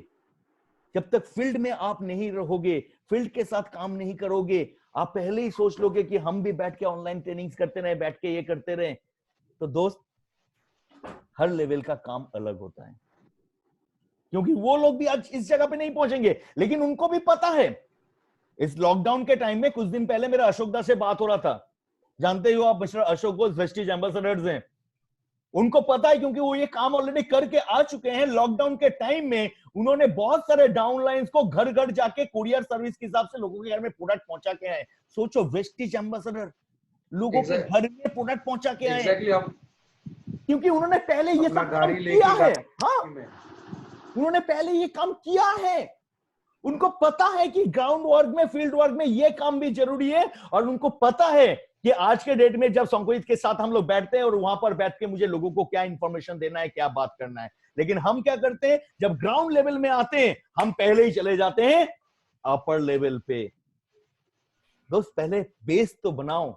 जब तक फील्ड में आप नहीं रहोगे, फील्ड के साथ काम नहीं करोगे, आप पहले ही सोच लोगे कि हम भी बैठ के ऑनलाइन ट्रेनिंग्स करते रहे, बैठ के ये करते रहे, तो दोस्त हर लेवल का काम अलग होता है। क्योंकि वो लोग भी आज इस जगह पे नहीं पहुंचेंगे, लेकिन उनको भी पता है। इस लॉकडाउन के टाइम में कुछ दिन पहले मेरा अशोक दा से बात हो रहा था, जानते हो आप मिस्टर अशोक को, वेस्टीज एम्बेसडर्स हैं। उनको पता है क्योंकि वो ये काम ऑलरेडी करके आ चुके हैं। लॉकडाउन के टाइम में उन्होंने बहुत सारे डाउनलाइंस को घर घर जाके कुरियर सर्विस के हिसाब से लोगों के घर में प्रोडक्ट पहुंचा के आए। सोचो, वेस्टीज एम्बेसडर लोगों के घर में प्रोडक्ट पहुंचा के आए, क्योंकि उन्होंने पहले ये सब काम किया है। हाँ, उन्होंने पहले ये काम किया है। उनको पता है कि ग्राउंड वर्क में, फील्ड वर्क में ये काम भी जरूरी है। और उनको पता है कि आज के डेट में जब शंकोजीत के साथ हम लोग बैठते हैं और वहां पर बैठ के मुझे लोगों को क्या इंफॉर्मेशन देना है, क्या बात करना है, लेकिन हम क्या करते हैं, जब ग्राउंड लेवल में आते हैं हम पहले ही चले जाते हैं अपर लेवल पे। दोस्त पहले बेस तो बनाओ,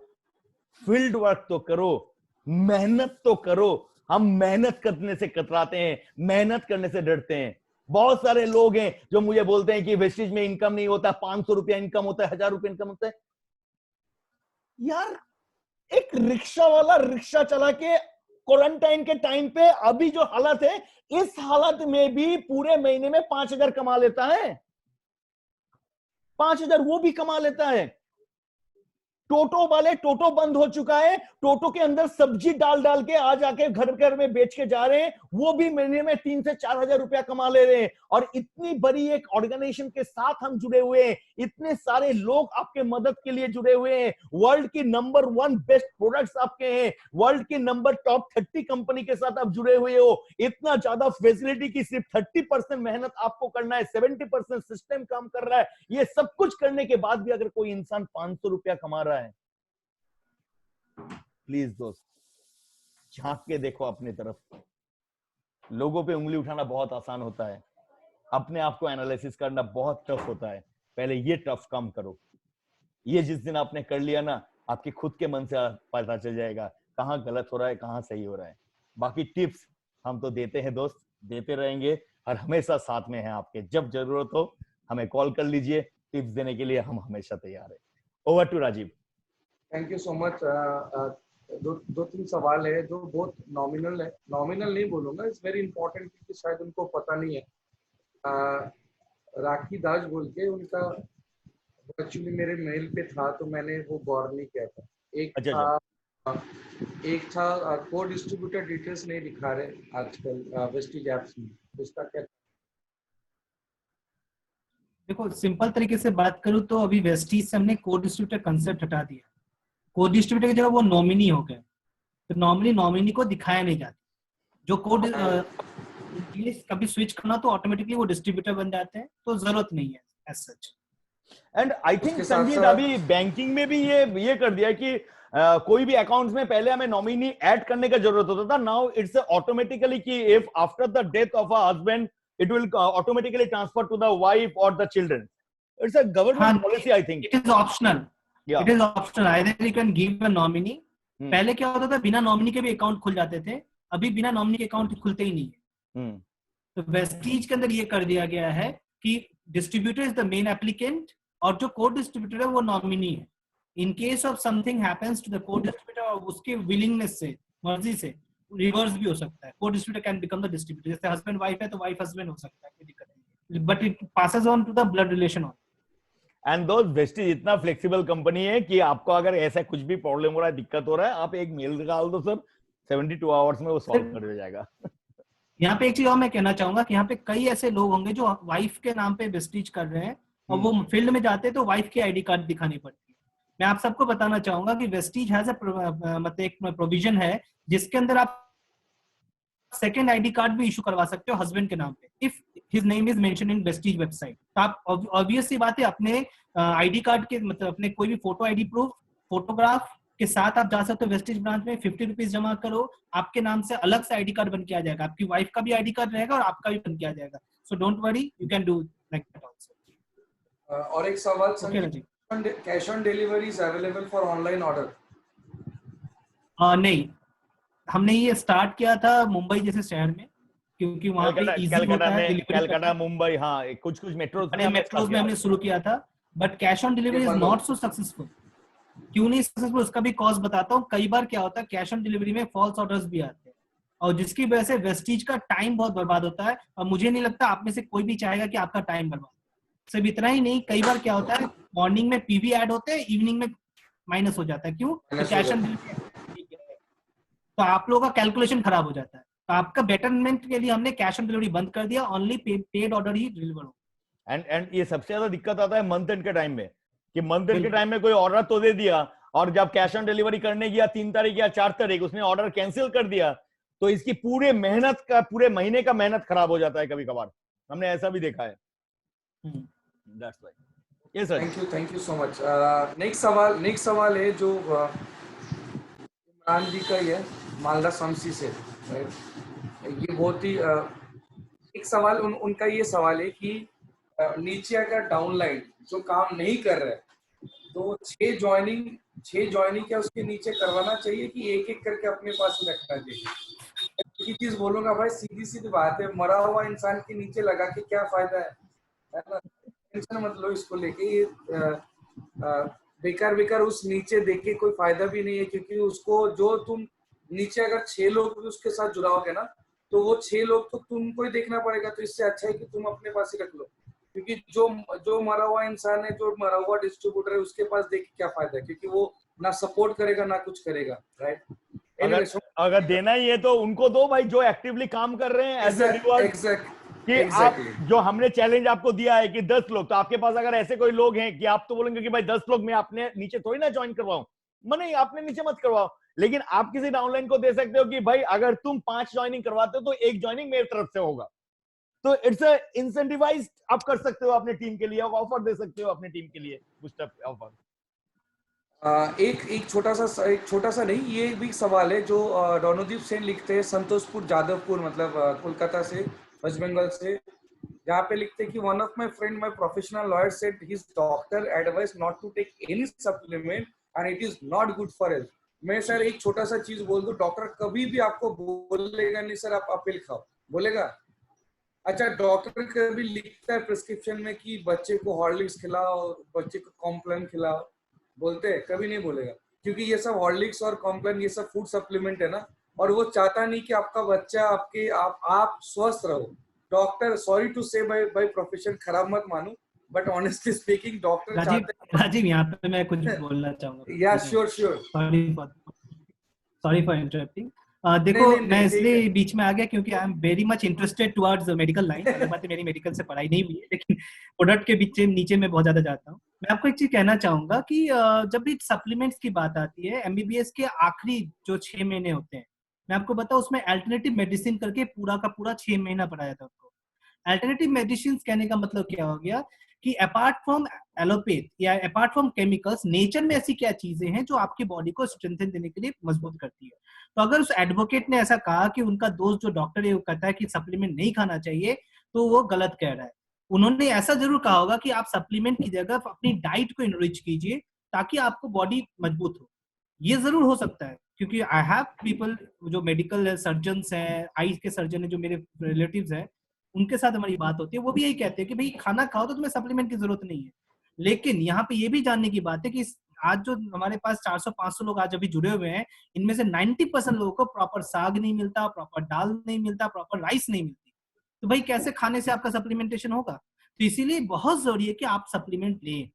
फील्ड वर्क तो करो, मेहनत तो करो। हम मेहनत करने से कतराते हैं, मेहनत करने से डरते हैं। बहुत सारे लोग हैं जो मुझे बोलते हैं कि वेस्टेज में इनकम नहीं होता, 500 रुपया इनकम होता है, 1000 रुपया इनकम होता है। यार, एक रिक्शा वाला रिक्शा चला के क्वारंटाइन के टाइम पे अभी जो हालत है, इस हालत में भी पूरे महीने में 5000 कमा लेता है। 5000 वो भी कमा लेता है। टोटो वाले, टोटो बंद हो चुका है, टोटो के अंदर सब्जी डाल डाल के आज आके घर घर में बेच के जा रहे हैं, वो भी महीने में 3 से 4000 रुपया कमा ले रहे हैं। और इतनी बड़ी एक ऑर्गेनाइजेशन के साथ हम जुड़े हुए हैं, इतने सारे लोग आपके मदद के लिए जुड़े हुए हैं, वर्ल्ड की नंबर 1 बेस्ट प्रोडक्ट्स आपके हैं, वर्ल्ड की नंबर टॉप 30 कंपनी के साथ आप जुड़े हुए हो। इतना ज्यादा फैसिलिटी की सिर्फ 30% मेहनत आपको करना है, 70% सिस्टम काम कर रहा है। ये सब कुछ करने के बाद भी अगर कोई इंसान 500 रुपया कमा रहा है, प्लीज दोस्त झांक के देखो अपनी तरफ। लोगों पे उंगली उठाना बहुत आसान होता है, अपने आप को एनालिसिस करना बहुत टफ होता है। पहले ये टफ काम करो। ये जिस दिन आपने कर लिया ना, आपके खुद के मन से पता चल जाएगा कहां गलत हो रहा है, कहां सही हो रहा है। बाकी टिप्स हम तो देते हैं दोस्त, देते रहेंगे और हमेशा साथ में हैं आपके। जब जरूरत हो हमें कॉल कर लीजिए, टिप्स देने के लिए हम हमेशा तैयार हैं। Over to Rajiv. Thank you so much. दो तीन सवाल है जो बहुत नॉमिनल है, नॉमिनल नहीं बोलूंगा, इट्स वेरी इंपॉर्टेंट, क्योंकि शायद उनको पता नहीं है। राखी दास बोल के उनका एक्चुअली मेरे मेल पे था तो मैंने वो गौर नहीं किया था। एक अच्छा अच्छा। था एक था को डिस्ट्रीब्यूटर डिटेल्स नहीं दिखा रहे आजकल वेस्टीज ऐप्स में, तो इसका क्या? देखो सिंपल तरीके से बात करूं तो अभी वेस्टीज से हमने को डिस्ट्रीब्यूटर कंसेप्ट हटा दिया। को डिस्ट्रीब्यूटर की जगह वो नॉमिनी हो गए, तो नॉर्मली नॉमिनी को दिखाया नहीं जाता। जो कोड कभी स्विच करना तो ऑटोमेटिकली वो डिस्ट्रीब्यूटर बन जाते हैं, तो जरूरत नहीं है as such. And I think उसके साथ संजीत साथ अभी बैंकिंग में भी ये कर दिया है कि कोई भी अकाउंट्स में पहले हमें नॉमिनी ऐड करने का जरूरत होता था, नाउ इट्स ऑटोमेटिकली कि if after the death of a husband it will automatically transfer to the wife और द चिल्ड्रन। इट्स अ हाँ, government policy I think. It is optional. या it is optional, either you can give a nominee. Hmm पहले क्या होता था, बिना nominee के भी अकाउंट खुल जाते थे, अभी बिना नॉमिनी के अकाउंट खुलते ही नहीं है। हम्म तो वेस्टीज के अंदर ये कर दिया गया है कि distributor is the main applicant और जो कोड डिस्ट्रीब्यूटर है वो नॉमिनी है। In case of something happens to the code distributor और उसके विलिंगनेस से, मर्जी से, रिवर्स भी हो सकता है। Code distributor can become the distributor. जैसे हस्बैंड वाइफ है तो वाइफ हस्बैंड हो सकता है, कोई दिक्कत नहीं, but it passes on to the blood relation. And though Vestige इतना फ्लेक्सिबल कंपनी है कि आपको अगर ऐसा कुछ भी प्रॉब्लम हो रहा है, दिक्कत हो रहा है, आप एक मेल डाल दो सर, 72 आवर्स में वो सॉल्व कर दिया जाएगा। यहाँ पे एक चीज और मैं कहना चाहूंगा कि यहाँ पे कई ऐसे लोग होंगे जो वाइफ के नाम पे वेस्टीज कर रहे हैं और वो फील्ड में जाते हैं तो वाइफ की आईडी कार्ड दिखानी पड़ती है। मैं आप सबको बताना चाहूंगा कि वेस्टीज हैज मतलब एक प्रोविजन है जिसके अंदर आप सेकंड आईडी कार्ड भी इशू करवा सकते हो हस्बैंड के नाम पे, if his name is mention in Vestige website. तो आप ऑब्वियस सी बात है, अपने आईडी कार्ड के मतलब अपने कोई भी फोटो आईडी प्रूफ, फोटोग्राफ के साथ आप जा सकते हो वेस्टीज ब्रांच में, 50 रुपीज जमा करो, आपके नाम से अलग से आईडी कार्ड बन के आ जाएगा, आपकी वाइफ का भी आईडी कार्ड रहेगा और आपका भी बन के आ जाएगा। So don't worry, you can do like that also. और एक सवाल okay Sanjay, Rajiv. Cash on delivery is available for online order? नहीं, हमने ये स्टार्ट किया था मुंबई जैसे शहर में, क्योंकि वहां पे कलकत्ता इजी कलकत्ता होता है में, डिलीवरी कलकत्ता करना। मुंबई, हाँ कुछ कुछ मेट्रोज में बड़े हमने मेट्रोज स्टार्ट में किया। हमने शुरू किया था, बट कैश ऑन ये डिलीवरी इज बंद हो नॉट सो सक्सेसफुल। क्यों नहीं सक्सेसफुल, उसका भी कॉज बताता हूँ। कई बार क्या होता है, कैश ऑन डिलीवरी में फॉल्स ऑर्डर्स भी आते हैं और जिसकी वजह से वेस्टीज का टाइम बहुत बर्बाद होता है। और मुझे नहीं लगता आप में से कोई भी चाहेगा कि आपका टाइम बर्बाद। सिर्फ इतना ही नहीं, कई बार क्या होता है, मॉर्निंग में पीवी ऐड होते हैं, इवनिंग में माइनस हो जाता है। क्यों? तो माइनस हो कैश ऑन जाता है। डिलीवरी, तो आप लोगों का कैलकुलेशन खराब हो जाता है। तो आपका बेटरमेंट के लिए हमने कैश ऑन डिलीवरी बंद कर दिया, ओनली पेड ऑर्डर ही डिलीवर हो। एंड ये सबसे ज्यादा दिक्कत आता है मंथ एंड के टाइम में, कि मंथ एंड के बिल्कुल टाइम में कोई ऑर्डर तो दे दिया और जब कैश ऑन डिलीवरी करने गया 3 तारीख या 4 तारीख उसने ऑर्डर कैंसिल कर दिया, तो इसकी पूरे मेहनत का, पूरे महीने का मेहनत खराब हो जाता है कभी कभार। हमने ऐसा भी देखा है। That's why. Yes sir. Thank you so much. Next सवाल है जो इमरान जी का ही है, मालदा समसी से। ये बहुत ही एक सवाल उनका ये सवाल है कि नीचे अगर डाउनलाइन जो काम नहीं कर रहा है तो 6 ज्वाइनिंग क्या उसके नीचे करवाना चाहिए कि एक एक करके अपने पास ही रखना चाहिए? एक चीज बोलूंगा भाई, सीधी सीधी बात है, मरा हुआ इंसान के नीचे लगा के क्या फायदा है ना? टेंशन मत लो इसको लेके। ये बेकार बेकार उस नीचे देख के कोई फायदा भी नहीं है, क्योंकि उसको जो तुम नीचे अगर 6 लोग भी उसके साथ जुड़ाओगे ना तो वो 6 लोग तो तुमको ही देखना पड़ेगा। तो इससे अच्छा है कि तुम अपने पास ही रख लो, क्योंकि जो मरा हुआ इंसान है, जो मरा हुआ डिस्ट्रीब्यूटर है, उसके पास देख के क्या फायदा है, क्योंकि वो ना सपोर्ट करेगा ना कुछ करेगा, राइट? अगर देना ही है तो उनको दो भाई, जो एक्टिवली काम कर रहे हैं एज ए रिवॉर्ड। कि आप जो हमने चैलेंज आपको दिया है कि 10 लोग, तो आपके पास अगर ऐसे कोई लोग हैं कि आप तो बोलेंगे कि भाई 10 लोग मैं अपने नीचे थोड़ी ना ज्वाइन करवाऊं, नहीं आपने नीचे मत करवाओ, लेकिन आप किसी डाउनलाइन को दे सकते हो कि भाई अगर तुम 5 ज्वाइनिंग करवाते हो तो 1 ज्वाइनिंग मेरी तरफ से होगा। तो इट्स इंसेंटिवाइज आप कर सकते हो अपने टीम के लिए, आप ऑफर दे सकते हो अपनी टीम के लिए, बूस्टअप ऑफर। एक छोटा सा नहीं, ये भी सवाल है जो डोनोदीप सेन लिखते हैं, संतोषपुर जादवपुर, मतलब कोलकाता से, वेस्ट बंगाल से। जहाँ पे लिखते हैं कि one of my friend, my professional lawyer, said his doctor advice not to take any supplement and it is not good for health. मैं सर एक छोटा सा चीज बोल दूं, डॉक्टर कभी भी आपको बोलेगा नहीं सर आप अपील खाओ, बोलेगा? अच्छा, डॉक्टर कभी लिखता है प्रिस्क्रिप्शन में कि बच्चे को हॉर्लिक्स खिलाओ, बच्चे को कॉम्प्लान खिलाओ? बोलते हैं? कभी नहीं बोलेगा, क्योंकि ये सब हॉर्लिक्स और कॉम्प्लान ये सब फूड सप्लीमेंट है ना, और वो चाहता नहीं कि आपका बच्चा आप स्वस्थ रहो। डॉक्टर, सॉरी टू से, भाई प्रोफेशन खराब मत मानो, but honestly speaking doctor Rajiv, चाहते राजीव यहाँ पे मैं कुछ बोलना चाहूंगा। या sure sure sorry for interrupting. नहीं देखो नहीं मैं नहीं ठीक इसलिए है बीच में आ गया क्योंकि I am very much interested towards medical line. अलग बात है मेरी मेडिकल से पढ़ाई नहीं हुई है, लेकिन प्रोडक्ट के बीच नीचे में बहुत ज्यादा जाता हूँ। मैं आपको एक चीज कहना चाहूंगा कि जब भी सप्लीमेंट्स की बात आती है, एमबीबीएस के आखिरी जो 6 महीने होते हैं, मैं आपको बताऊं उसमें अल्टरनेटिव मेडिसिन करके पूरा का पूरा 6 महीना पढ़ाया जाता है उसको। अल्टरनेटिव मेडिसिन कहने का मतलब क्या हो गया कि अपार्ट फ्रॉम एलोपैथ या अपार्ट फ्रॉम केमिकल्स, नेचर में ऐसी क्या चीजें हैं जो आपकी बॉडी को स्ट्रेंथन देने के लिए मजबूत करती है। तो अगर उस एडवोकेट ने ऐसा कहा कि उनका दोस्त जो डॉक्टर है वो कहता है कि सप्लीमेंट नहीं खाना चाहिए, तो वो गलत कह रहा है। उन्होंने ऐसा जरूर कहा होगा कि आप सप्लीमेंट की जगह अपनी डाइट को इनरिच कीजिए ताकि आपको बॉडी मजबूत हो। ये जरूर हो सकता है, क्योंकि आई हैव पीपल जो मेडिकल सर्जन्स हैं, आई के सर्जन है जो मेरे रिलेटिव्स हैं, उनके साथ हमारी बात होती है, वो भी यही कहते हैं कि भाई खाना खाओ तो तुम्हें सप्लीमेंट की जरूरत नहीं है। लेकिन यहाँ पे ये भी जानने की बात है कि आज जो हमारे पास 400-500 लोग आज अभी जुड़े हुए हैं, इनमें से 90% लोगों को प्रॉपर साग नहीं मिलता, प्रॉपर दाल नहीं मिलता, प्रॉपर राइस नहीं मिलती। तो भाई कैसे खाने से आपका सप्लीमेंटेशन होगा? तो इसीलिए बहुत जरूरी है कि आप सप्लीमेंट लें।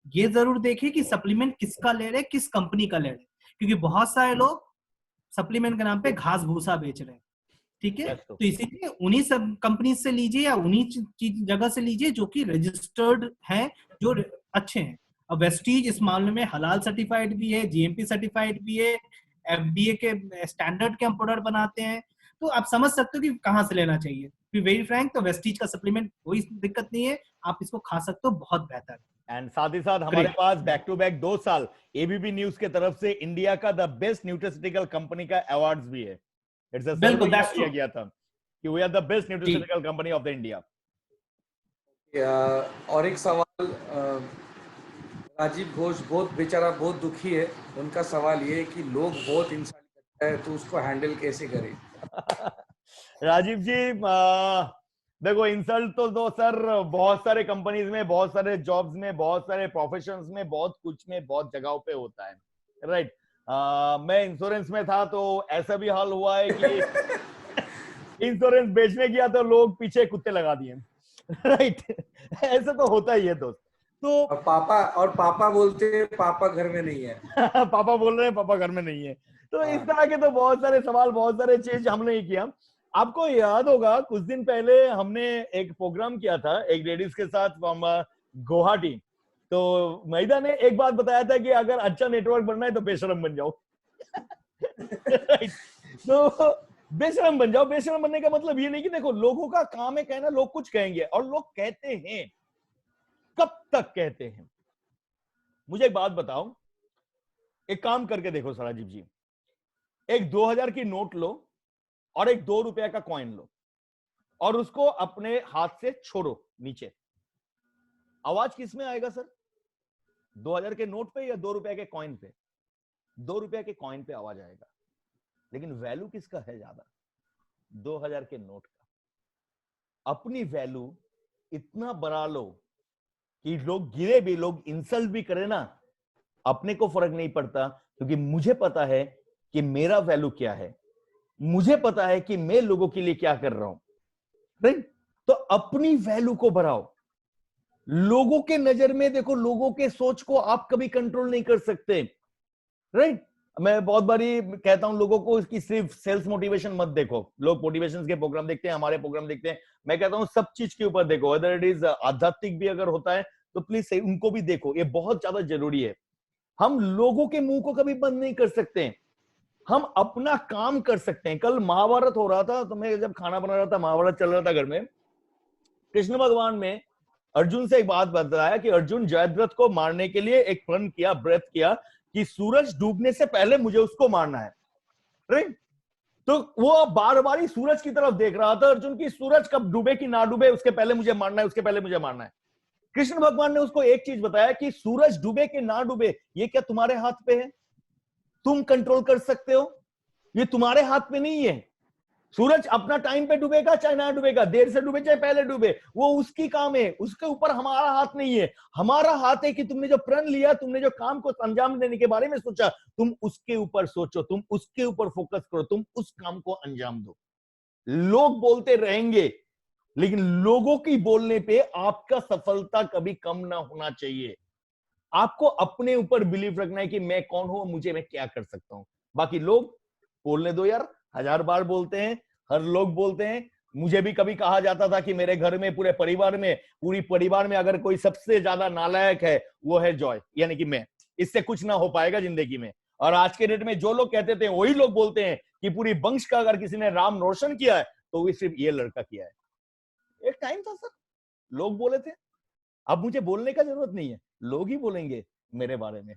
ये जरूर देखें कि सप्लीमेंट किसका ले रहे, किस कंपनी का ले रहे, क्योंकि बहुत सारे लोग सप्लीमेंट के नाम पे घास भूसा बेच रहे हैं। ठीक है, तो इसीलिए उन्हीं सब कंपनी से लीजिए या उन्हीं जगह से लीजिए जो कि रजिस्टर्ड हैं, जो अच्छे हैं। अब वेस्टीज इस मामले में हलाल सर्टिफाइड भी है, जीएमपी सर्टिफाइड भी है, एफडीए के स्टैंडर्ड के हम प्रोडक्ट बनाते हैं। तो आप समझ सकते हो कि कहाँ से लेना चाहिए। टू वेरी फ्रैंक, तो वेस्टीज का सप्लीमेंट कोई दिक्कत नहीं है, आप इसको खा सकते हो, बहुत बेहतर। एंड साथ ही साथ हमारे पास बैक टू बैक 2 साल एबीपी न्यूज के तरफ से इंडिया का द बेस्ट न्यूट्रास्यूटिकल कंपनी का अवार्ड्स भी है। इट्स अ सेलिब्रेशन किया गया था कि we are the best nutraceutical company of the India. और एक सवाल, राजीव घोष बहुत बेचारा बहुत दुखी है। उनका सवाल ये है कि लोग बहुत इंसान करता है तो उसको हैंडल कैसे करें? राजीव जी, देखो इंसल्ट तो दो सर, बहुत सारे कंपनीज में, बहुत सारे जॉब्स में, बहुत सारे प्रोफेशंस में, बहुत कुछ में, बहुत जगहों पे होता है, राइट। मैं इंश्योरेंस में था तो ऐसा भी हाल हुआ है कि इंश्योरेंस बेचने किया तो लोग पीछे कुत्ते लगा दिए, राइट। ऐसा तो होता ही है दोस्त। तो और पापा बोलते हैं पापा घर में नहीं है। पापा बोल रहे हैं पापा घर में नहीं है। तो इस तरह के तो बहुत सारे सवाल, बहुत सारे चीज हमने ही किया। आपको याद होगा कुछ दिन पहले हमने एक प्रोग्राम किया था एक लेडीज के साथ गुवाहाटी। तो महिदा ने एक बात बताया था कि अगर अच्छा नेटवर्क बनना है तो बेशरम बन जाओ। तो बेशरम बन जाओ। बेशरम बनने का मतलब ये नहीं कि देखो लोगों का काम है कहना, लोग कुछ कहेंगे और लोग कहते हैं, कब तक कहते हैं। मुझे एक बात बताओ, एक काम करके देखो राजीव जी, एक 2000 की नोट लो और एक 2 रुपए का कॉइन लो और उसको अपने हाथ से छोड़ो नीचे। आवाज किस में आएगा सर? 2000 के नोट पे या 2 रुपए के कॉइन पे? 2 रुपए के कॉइन पे आवाज आएगा। लेकिन वैल्यू किसका है ज्यादा? 2000 के नोट का। अपनी वैल्यू इतना बढ़ा लो कि लोग गिरे भी, लोग इंसल्ट भी करे ना, अपने को फर्क नहीं पड़ता, क्योंकि मुझे पता है कि मेरा वैल्यू क्या है, मुझे पता है कि मैं लोगों के लिए क्या कर रहा हूं, राइट। तो अपनी वैल्यू को बढ़ाओ। लोगों के नजर में देखो, लोगों के सोच को आप कभी कंट्रोल नहीं कर सकते, राइट। मैं बहुत बारी कहता हूं लोगों को कि सिर्फ सेल्स मोटिवेशन मत देखो। लोग मोटिवेशन के प्रोग्राम देखते हैं, हमारे प्रोग्राम देखते हैं। मैं कहता हूं सब चीज के ऊपर देखो, अदर इट इज आध्यात्मिक भी अगर होता है तो प्लीज उनको भी देखो, ये बहुत ज्यादा जरूरी है। हम लोगों के मुंह को कभी बंद नहीं कर सकते, हम अपना काम कर सकते हैं। कल महाभारत हो रहा था तो मैं जब खाना बना रहा था, महाभारत चल रहा था घर में, कृष्ण भगवान ने अर्जुन से एक बात बताया कि अर्जुन जयद्रथ को मारने के लिए एक प्रण किया, व्रत किया कि सूरज डूबने से पहले मुझे उसको मारना है, राइट। तो वो बार बार ही सूरज की तरफ देख रहा था अर्जुन की, सूरज कब डूबे कि ना डूबे, उसके पहले मुझे मारना है, उसके पहले मुझे मारना है। कृष्ण भगवान ने उसको एक चीज बताया कि सूरज डूबे कि ना डूबे ये क्या तुम्हारे हाथ पे है? तुम कंट्रोल कर सकते हो, ये तुम्हारे हाथ में नहीं है। सूरज अपना टाइम पे डूबेगा चाहे ना डूबेगा, देर से डूबे चाहे पहले डूबे, वो उसकी काम है, उसके ऊपर हमारा हाथ नहीं है। हमारा हाथ है कि तुमने जो प्रण लिया, तुमने जो काम को अंजाम देने के बारे में सोचा, तुम उसके ऊपर सोचो, तुम उसके ऊपर फोकस करो, तुम उस काम को अंजाम दो। लोग बोलते रहेंगे, लेकिन लोगों की बोलने पे आपका सफलता कभी कम ना होना चाहिए। आपको अपने ऊपर बिलीव रखना है कि मैं कौन हूं, मुझे मैं क्या कर सकता हूं। बाकी लोग बोलने दो यार, 1000 बार बोलते हैं, हर लोग बोलते हैं। मुझे भी कभी कहा जाता था कि मेरे घर में पूरी परिवार में अगर कोई सबसे ज्यादा नालायक है वो है जॉय, यानी कि मैं, इससे कुछ ना हो पाएगा जिंदगी में। और आज के डेट में जो लोग कहते थे वही लोग बोलते हैं कि पूरी वंश का अगर किसी ने नाम रोशन किया है तो वो सिर्फ ये लड़का किया है। एक टाइम था सर, लोग बोले थे। अब मुझे बोलने का जरूरत नहीं है, लोग ही बोलेंगे मेरे बारे में।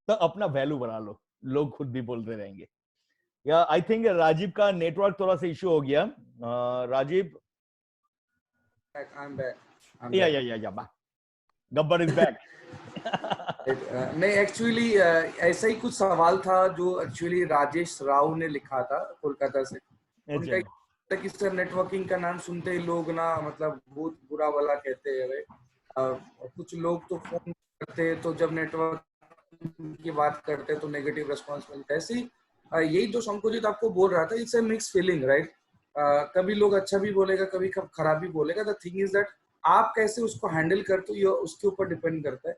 तो अपना वैल्यू बढ़ा लो, लोग खुद भी बोलते रहेंगे। या आई थिंक राजीव का नेटवर्क थोड़ा सा इश्यू हो गया। Rajiv, I'm back. I'm back. या गब्बर इज बैक। नहीं, एक्चुअली ऐसा ही कुछ सवाल था जो एक्चुअली राजेश राव ने लिखा था कोलकाता से। उनका था कि सर नेटवर्किंग का नाम सुनते ही लोग ना मतलब बहुत बुरा भला कहते हैं। कुछ लोग तो फोन करते हैं तो जब नेटवर्क की बात करते हैं तो नेगेटिव रिस्पांस मिलता है। ऐसी यही जो शंकुजित आपको बोल रहा था, it's a mix feeling, right. कभी लोग अच्छा भी बोलेगा, कभी खराब भी बोलेगा। द थिंग इज दैट आप कैसे उसको हैंडल करते हो ये उसके ऊपर डिपेंड करता है,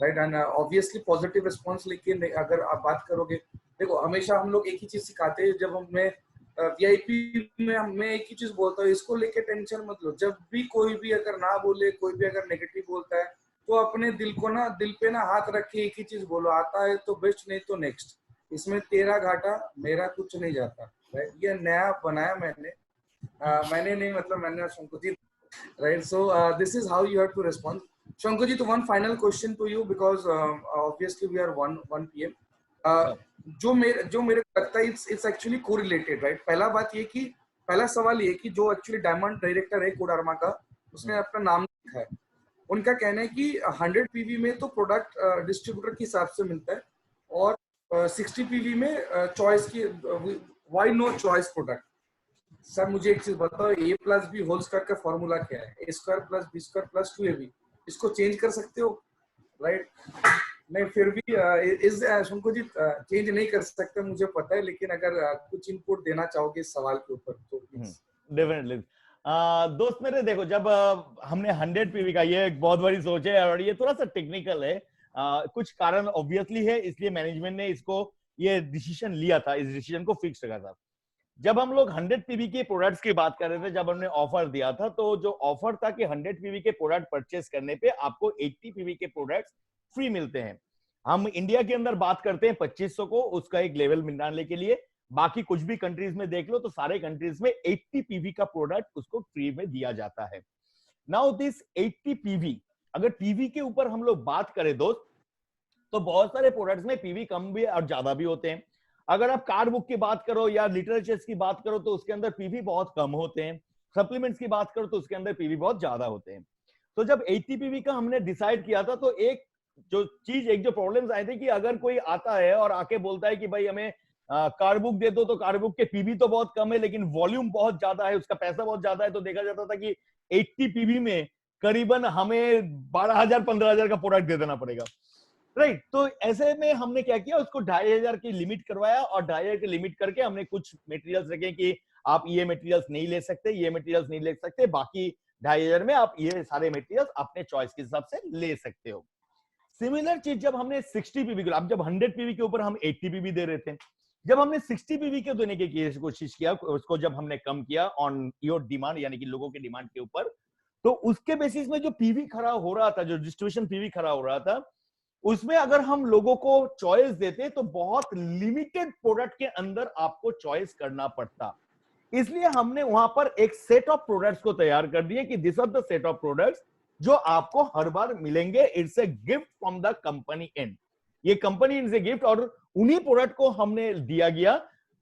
right. And obviously positive response लेके अगर आप बात करोगे, देखो हमेशा हम लोग एक ही चीज सिखाते हैं। जब हमें वीआईपी में मैं एक ही चीज बोलता हूँ, इसको लेके टेंशन मत लो। जब भी कोई भी अगर ना बोले, कोई भी अगर नेगेटिव बोलता है तो अपने दिल को ना, दिल पे ना हाथ रख के एक ही चीज बोलो, आता है तो बेस्ट, नहीं तो नेक्स्ट। इसमें तेरा घाटा मेरा कुछ नहीं जाता, राइट। ये नया बनाया मैंने, मैंने नहीं, मतलब मैंने शंकुजित, right? So this is how you have to respond. Shankujit, one final question to you because obviously we are 1 p.m. जो मेरे लगता है it's actually correlated, right? पहला सवाल ये कि जो एक्चुअली डायमंड डायरेक्टर है कोडरमा का, उसने अपना नाम लिखा है। उनका कहना है कि 100 पीवी में तो प्रोडक्ट डिस्ट्रीब्यूटर के हिसाब से मिलता है और 60 पीवी में चॉइस की, why no choice product. Sir मुझे एक चीज बताओ, A plus B whole square का फॉर्मूला क्या है? A square plus B square plus 2ab। इसको चेंज कर सकते हो, राइट? नहीं, फिर भी इस शंकुजित चेंज नहीं कर सकते, मुझे पता है, लेकिन अगर कुछ इनपुट देना चाहोगे इस सवाल के ऊपर तो डेफिनेटली। दोस्त मेरे, देखो, जब हमने 100 पीवी का, ये एक बहुत बड़ी सोच है और ये थोड़ा सा टेक्निकल है। कुछ कारण ऑब्वियसली है, इसलिए मैनेजमेंट ने इसको ये डिसीजन लिया था, इस डिसीजन को फिक्स रखा था। जब हम लोग 100 पीवी के प्रोडक्ट्स की बात कर रहे थे, जब हमने ऑफर दिया था, तो जो ऑफर था कि 100 पीवी के प्रोडक्ट परचेस करने पे आपको 80 पीवी के प्रोडक्ट्स फ्री मिलते हैं। हम इंडिया के अंदर बात करते हैं 2500 को, उसका एक लेवल मिलाने के लिए। बाकी कुछ भी कंट्रीज में देख लो तो सारे कंट्रीज में 80 पीवी का प्रोडक्ट उसको फ्री में दिया जाता है। नाउ दिस 80 पीवी, अगर पीवी के ऊपर हम लोग बात करें दोस्त, तो बहुत सारे प्रोडक्ट्स में पीवी कम भी और ज्यादा भी होते हैं। अगर आप कार्ड बुक की बात करो या लिटरेचर्स की बात करो तो उसके अंदर पीवी बहुत कम होते हैं। सप्लीमेंट्स की बात करो तो उसके अंदर पीवी बहुत ज्यादा होते हैं। तो जब 80 पीवी का हमने डिसाइड किया था, तो एक जो प्रॉब्लम्स आए थे कि अगर कोई आता है और आके बोलता है कि भाई हमें कार्ड बुक दे दो, तो कार्ड बुक के पीवी तो बहुत कम है लेकिन वॉल्यूम बहुत ज्यादा है, उसका पैसा बहुत ज्यादा है, तो देखा जाता था कि 80 पीवी में करीबन हमें 12,000 15,000 का प्रोडक्ट दे देना पड़ेगा, राइट। तो ऐसे में हमने क्या किया, उसको 2,500 की लिमिट करवाया और 2,500 की लिमिट करके हमने कुछ मटेरियल्स रखे कि आप ये मटेरियल्स नहीं ले सकते, ये मटेरियल्स नहीं ले सकते, बाकी 2,500 में आप ये सारे मटेरियल्स अपने चॉइस के हिसाब से ले सकते हो। सिमिलर चीज जब हमने 60 पीवी को, अब जब 100 पीवी के ऊपर हम 80 पीवी दे रहे थे, जब हमने 60 पीवी के देने की कोशिश किया, उसको जब हमने कम किया ऑन योर डिमांड, यानी कि लोगों के डिमांड के ऊपर, तो उसके बेसिस में जो पीवी खड़ा हो रहा था, जो डिस्ट्रीब्यूशन पीवी खड़ा हो रहा था, उसमें अगर हम लोगों को चॉइस देते तो बहुत लिमिटेड प्रोडक्ट के अंदर आपको चॉइस करना पड़ता। इसलिए हमने वहां पर एक सेट ऑफ प्रोडक्ट्स को तैयार कर दिए कि this are the set of products जो आपको हर बार मिलेंगे। It's a gift from the company and, ये कंपनी इज ए गिफ्ट, और उन्हीं प्रोडक्ट को हमने दिया गया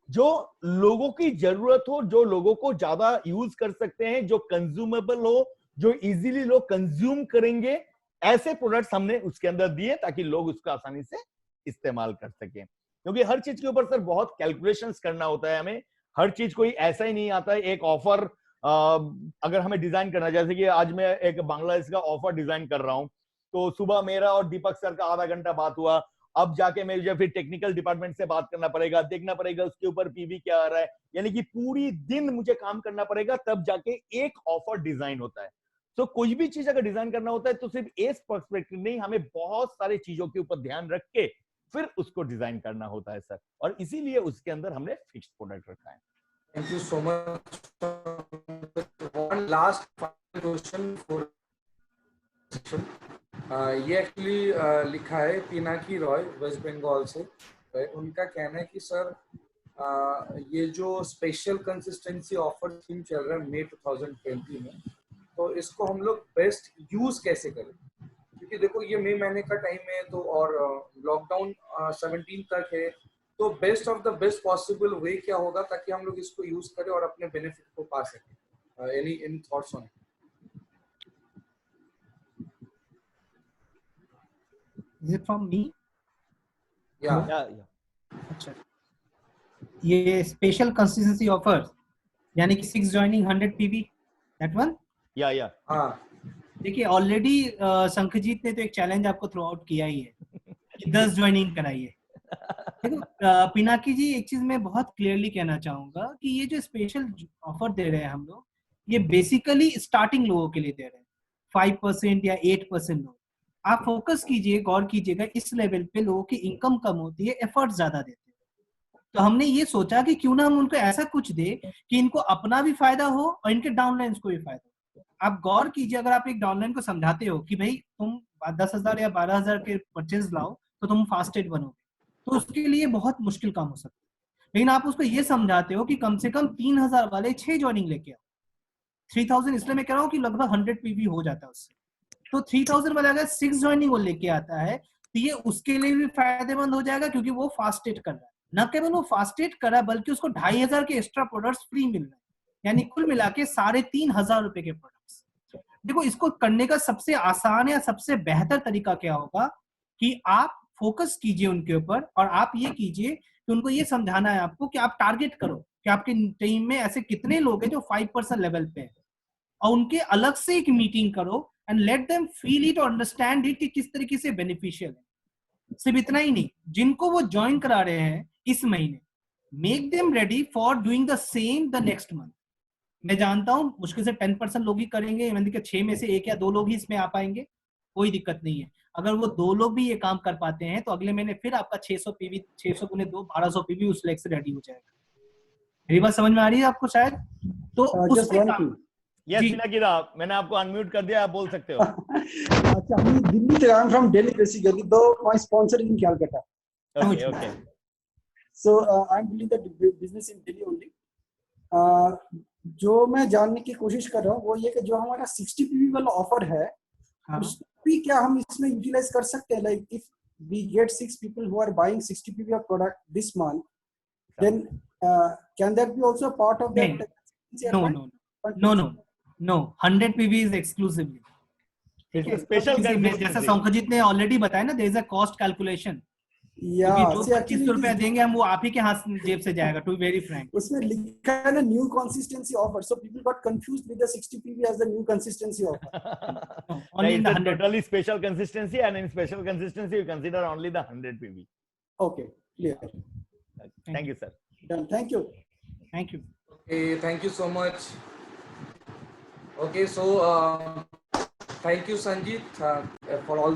जो लोगों की जरूरत हो, जो लोगों को ज्यादा यूज कर सकते हैं, जो कंज्यूमेबल हो, जो इजीली लोग कंज्यूम करेंगे। ऐसे प्रोडक्ट्स हमने उसके अंदर दिए ताकि लोग उसका आसानी से इस्तेमाल कर सकें, क्योंकि हर चीज के ऊपर सर बहुत कैलकुलेशंस करना होता है हमें। हर चीज कोई ऐसा ही नहीं आता है। एक ऑफर अगर हमें डिजाइन करना, जैसे कि आज मैं एक बांग्लादेश का ऑफर डिजाइन कर रहा हूं, तो सुबह मेरा और दीपक सर का आधा घंटा बात हुआ, अब जाके मुझे फिर टेक्निकल डिपार्टमेंट से बात करना पड़ेगा, देखना पड़ेगा उसके ऊपर पीवी क्या आ रहा है, यानी कि पूरी दिन मुझे काम करना पड़ेगा, तब जाके एक ऑफर डिजाइन होता है। तो कोई भी चीज अगर डिजाइन करना होता है तो सिर्फ इस पर्सपेक्टिव नहीं, हमें बहुत सारी चीजों के ऊपर ध्यान रख के फिर उसको डिजाइन करना होता है सर, और इसीलिए उसके अंदर हमने फिक्स्ड प्रोडक्ट रखा है। Thank you so much. One last final question for section. ये एक्चुअली लिखा है पिनाकी रॉय वेस्ट बंगाल से। उनका कहना है कि सर ये जो स्पेशल कंसिस्टेंसी ऑफर स्कीम चल रहा है मई 2020 में, तो इसको हम लोग बेस्ट यूज कैसे करें? क्योंकि देखो ये मई महीने का टाइम है, तो और लॉकडाउन 17 तक है, तो best of the best possible way क्या होगा ताकि हम लोग इसको यूज करें और अपने बेनिफिट को पा सकें? Any thoughts on? Is it from me? या अच्छा, ये स्पेशल कंसिस्टेंसी ऑफर यानी कि 6 ज्वाइनिंग 100 पीवी, दैट वन? या हाँ, देखिए ऑलरेडी शंखजीत ने तो एक चैलेंज आपको थ्रू आउट किया ही है कि 10 ज्वाइनिंग कराइए। देखो पिनाकी जी, एक चीज मैं बहुत क्लियरली कहना चाहूंगा कि ये जो स्पेशल ऑफर दे रहे हैं हम लोग, ये बेसिकली स्टार्टिंग लोगों के लिए दे रहे हैं, 5% या 8% लोग। आप फोकस कीजिए, गौर कीजिएगा, इस लेवल पे लोगों की इनकम कम होती है, एफर्ट ज्यादा देते हैं। तो हमने ये सोचा कि क्यों ना हम उनको ऐसा कुछ दे कि इनको अपना भी फायदा हो और इनके डाउनलाइंस को भी फायदा हो। आप गौर कीजिए, अगर आप एक डाउनलाइन को समझाते हो कि भाई तुम 10,000 या 12,000 के परचेज लाओ तो तुम फास्टेड बनोगे, तो उसके लिए बहुत मुश्किल काम हो सकता है। लेकिन आप उसको ये समझाते हो कि कम से कम 3,000 वाले 6 ज्वाइनिंग लेके आओ। 3,000 इसलिए मैं कह रहा हूँ कि लगभग 100 पीवी हो जाता है उससे। तो 3,000 वाला अगर 6 ज्वाइनिंग वो लेके आता है तो ये उसके लिए भी फायदेमंद हो जाएगा, क्योंकि वो फास्टेड कर रहा है। न केवल वो फास्टेड कर रहा है बल्कि उसको 2,500 के एक्स्ट्रा प्रोडक्ट्स फ्री मिल रहे हैं, यानी कुल मिला के 3,500 रुपए के प्रोडक्ट्स। देखो इसको करने का सबसे आसान या सबसे बेहतर तरीका क्या होगा कि आप फोकस कीजिए उनके ऊपर, और आप ये कीजिए कि उनको ये समझाना है आपको कि आप टारगेट करो कि आपके टीम में ऐसे कितने लोग हैं जो 5% लेवल पे है, और उनके अलग से एक मीटिंग करो and let them feel it और अंडरस्टैंड इट कि किस तरीके से बेनिफिशियल है। सिर्फ इतना ही नहीं, जिनको वो ज्वाइन करा रहे हैं इस महीने, make them ready for doing the same the next month. मैं जानता हूं मुश्किल से 10% लोग ही करेंगे, मैंने कहा 6 में से 1 या 2 लोग ही इसमें आ पाएंगे, कोई दिक्कत नहीं है। अगर वो 2 लोग भी ये काम कर पाते हैं तो अगले महीने फिर आपका 600 पीवी, 600 गुने 2 1200 पीवी उस लेग से रेडी हो जाएगा। मेरी बात समझ में आ रही है आपको शायद? तो उस पे काम। यस पिनाकीदा, मैंने आपको अनम्यूट कर दिया, आप बोल सकते हो। अच्छा, I'm Delhi. I'm from Delhi basically, though my sponsor is in Calcutta. Okay. So I'm doing the business in Delhi only. जो मैं जानने की कोशिश कर रहा हूँ वो ये कि जो हमारा 60 पीवी वाला ऑफर है, उसको भी क्या हम इसमें यूटिलाइज कर सकते हैं? Like if we get 6 people who are buying 60 PV of product this month, then can that be also a part of that? No. 100 PV is exclusively. Special जैसा शंखजीत ने ऑलरेडी बताया ना, there is a cost calculation. जो 25 रुपया देंगे हम, वो आप ही के हाथ जेब से जाएगा, to be very frank. उसमें लिखा है ना new consistency offer, so people got confused with the 60 PV as the new consistency offer. No, only in the 100. Totally special consistency, and in special consistency you consider only the 100 PV. Okay, clear. Thank you, sir. Done. Thank you. Okay, thank you so much. Okay, so thank you Sanjit for all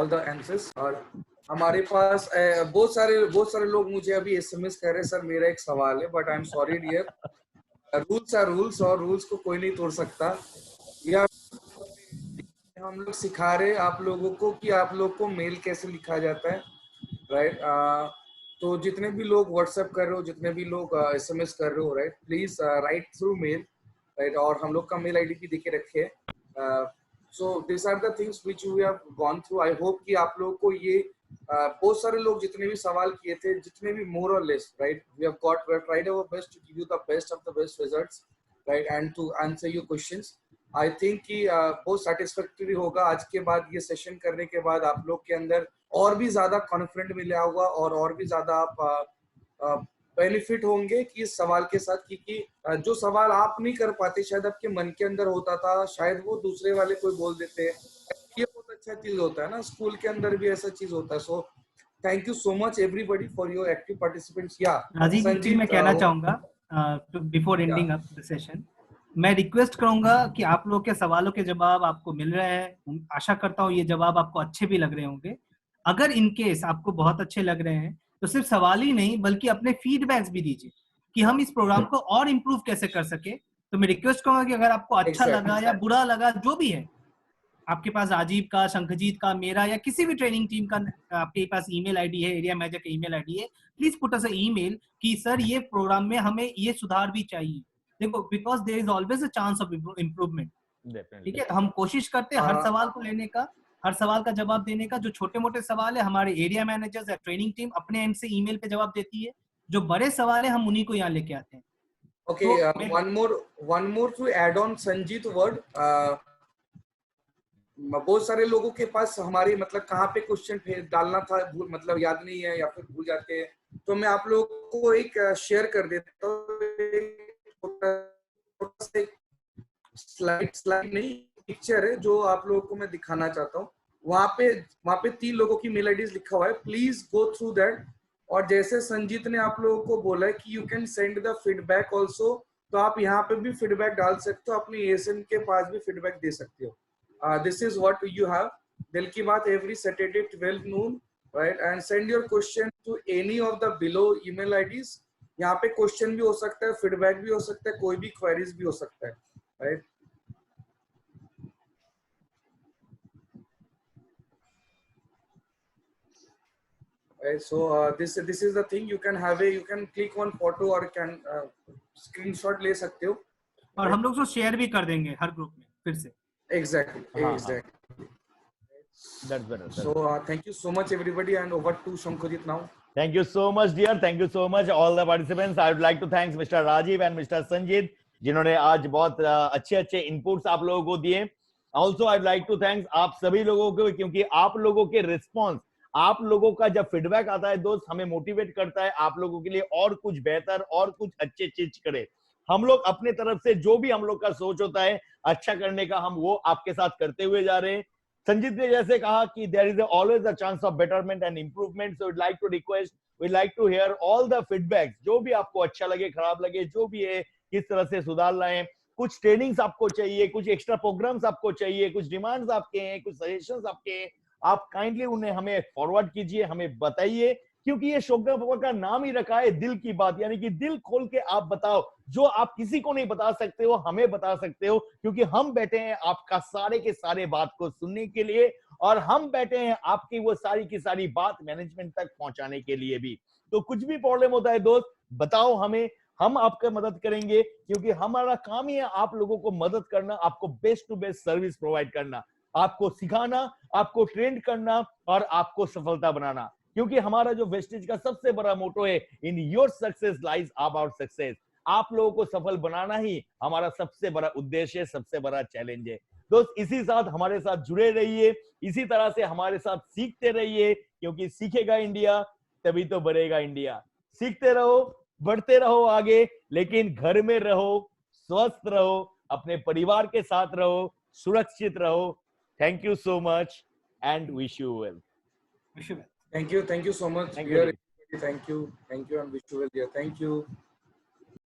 the answers. और हमारे पास बहुत सारे लोग मुझे अभी SMS कर रहे हैं, सर मेरा एक सवाल है, but I am sorry dear, rules are rules और रूल्स को कोई नहीं तोड़ सकता। या हम लोग सिखा रहे आप लोगों को कि आप लोग को मेल कैसे लिखा जाता है, राइट? तो जितने भी लोग व्हाट्सएप कर रहे हो, जितने भी लोग एसएमएस कर रहे हो, right, please write through mail, right? और हम लोग का मेल आईडी भी देके रखे है। So this are the things which we have gone through. I hope कि आप लोगों को ये बहुत सारे लोग जितने भी सवाल किए थे, जितने भी मोर और less, right, we have tried our best to give you the best of the best results, right, and to answer your questions. I think कि बहुत सेटिस्फैक्टरी होगा आज के बाद, ये सेशन करने के बाद आप लोग के अंदर और भी ज्यादा कॉन्फिडेंट मिला होगा और भी ज्यादा आप बेनिफिट होंगे कि इस सवाल के साथ, क्योंकि जो सवाल आप नहीं कर पाते, शायद आपके मन के अंदर होता था, शायद वो दूसरे वाले कोई बोल देते हैं। ये बहुत अच्छा चीज होता है ना, स्कूल के अंदर भी ऐसा चीज होता है। सो thank you so much everybody for your active participants. Yeah, Rajiv जी, एक चीज मैं कहना चाहूंगा before ending up the session, मैं रिक्वेस्ट करूंगा कि आप लोग के सवालों के जवाब आपको मिल रहे हैं, आशा करता हूँ ये जवाब आपको अच्छे भी लग रहे होंगे। अगर इन केस आपको बहुत अच्छे लग रहे हैं तो सिर्फ सवाल ही नहीं बल्कि अपने फीडबैक्स भी दीजिए कि हम इस प्रोग्राम को और इम्प्रूव कैसे कर सके। तो मैं रिक्वेस्ट करूंगा कि अगर आपको अच्छा लगा या बुरा लगा, जो भी है, आपके पास राजीव का, शंखजीत का, मेरा या किसी भी ट्रेनिंग टीम का आपके पास ईमेल आईडी है, एरिया मैनेजर का ईमेल आईडी है, please put us a email कि सर ये प्रोग्राम में हमें ये सुधार भी चाहिए। देखो, because there is always a chance of improvement. ठीक है, हम कोशिश करते हैं हर सवाल को लेने का, हर सवाल का जवाब देने का। जो छोटे मोटे सवाल है हमारे एरिया मैनेजर्स या ट्रेनिंग टीम अपने एंड से ईमेल पे जवाब देती है, जो बड़े सवाल है हम उन्हीं को यहाँ लेके आते हैं। Okay, one more to add on Sanjit word. बहुत सारे लोगों के पास हमारे मतलब कहाँ पे क्वेश्चन डालना था मतलब याद नहीं है या फिर भूल जाते हैं, तो मैं आप लोगों को एक शेयर कर देता हूँ। स्लाइड नहीं, पिक्चर है जो आप लोगों को मैं दिखाना चाहता हूँ। वहाँ पे 3 लोगों की मेल आईडीज लिखा हुआ है, प्लीज गो थ्रू दैट। और जैसे संजीत ने आप लोगों को बोला है कि you can send the feedback also, तो आप यहाँ पे भी फीडबैक डाल सकते हो, अपने एएसएन के पास भी फीडबैक दे सकते हो। This is what you have, दिल की बात every Saturday 12 noon, right? And send your question to any of the below email IDs. यहाँ पे क्वेश्चन भी हो सकता है, फीडबैक भी हो सकता है, कोई भी क्वेरीज भी हो सकता है, right? Right, so this is the thing. You can click on photo or can screenshot ले सकते हो, और हम लोग उसको शेयर भी कर देंगे हर ग्रुप में फिर से। Exactly. That's better. So thank you so much everybody, and over to Shankojit now. Thank you so much, dear. Thank you so much, all the participants. I would like to thank Mr. Rajiv and Mr. Sanjit, जिन्होंने आज बहुत अच्छे inputs आप लोगों को दिए। Also, I'd like to thank आप सभी लोगों को, क्योंकि आप लोगों के रिस्पॉन्स, आप लोगों का जब फीडबैक आता है दोस्त, हमें मोटिवेट करता है आप लोगों के लिए और कुछ बेहतर और कुछ अच्छे चीज करे। हम लोग अपने तरफ से जो भी हम लोग का सोच होता है अच्छा करने का, हम वो आपके साथ करते हुए जा रहे हैं। संजीत ने जैसे कहा कि there is always a chance of betterment and improvement, so we'd like to request, we'd like to hear all the feedbacks, जो भी आपको अच्छा लगे, खराब लगे, जो भी है, किस तरह से सुधार लाएं। कुछ ट्रेनिंग्स आपको चाहिए, कुछ एक्स्ट्रा प्रोग्राम्स आपको चाहिए, कुछ डिमांड्स आपके हैं, कुछ सजेशंस आपके हैं, आप काइंडली उन्हें हमें फॉरवर्ड कीजिए, हमें बताइए, क्योंकि ये शो का नाम ही रखा है दिल की बात, यानी कि दिल खोल के आप बताओ, जो आप किसी को नहीं बता सकते हो हमें बता सकते हो, क्योंकि हम बैठे हैं आपका सारे के सारे बात को सुनने के लिए, और हम बैठे हैं आपकी वो सारी की सारी बात मैनेजमेंट तक पहुंचाने के लिए भी। तो कुछ भी प्रॉब्लम होता है दोस्त, बताओ हमें, हम आपका मदद करेंगे, क्योंकि हमारा काम ही है आप लोगों को मदद करना, आपको best to best service provide करना, आपको सिखाना, आपको ट्रेन करना और आपको सफलता बनाना। क्योंकि हमारा जो वेस्टेज का सबसे बड़ा मोटो है, in your success lies our success, आप लोगों को सफल बनाना ही हमारा सबसे बड़ा उद्देश्य, सबसे बड़ा चैलेंज है। दोस्त, इसी साथ हमारे साथ जुड़े रहिए, इसी तरह से हमारे साथ सीखते रहिए, क्योंकि सीखेगा इंडिया तभी तो बढ़ेगा इंडिया। सीखते रहो, बढ़ते रहो आगे, लेकिन घर में रहो, स्वस्थ रहो, अपने परिवार के साथ रहो, सुरक्षित रहो। Thank you so much and wish you well. Thank you so much. Thank you. Thank you and wish you well, dear. Thank you.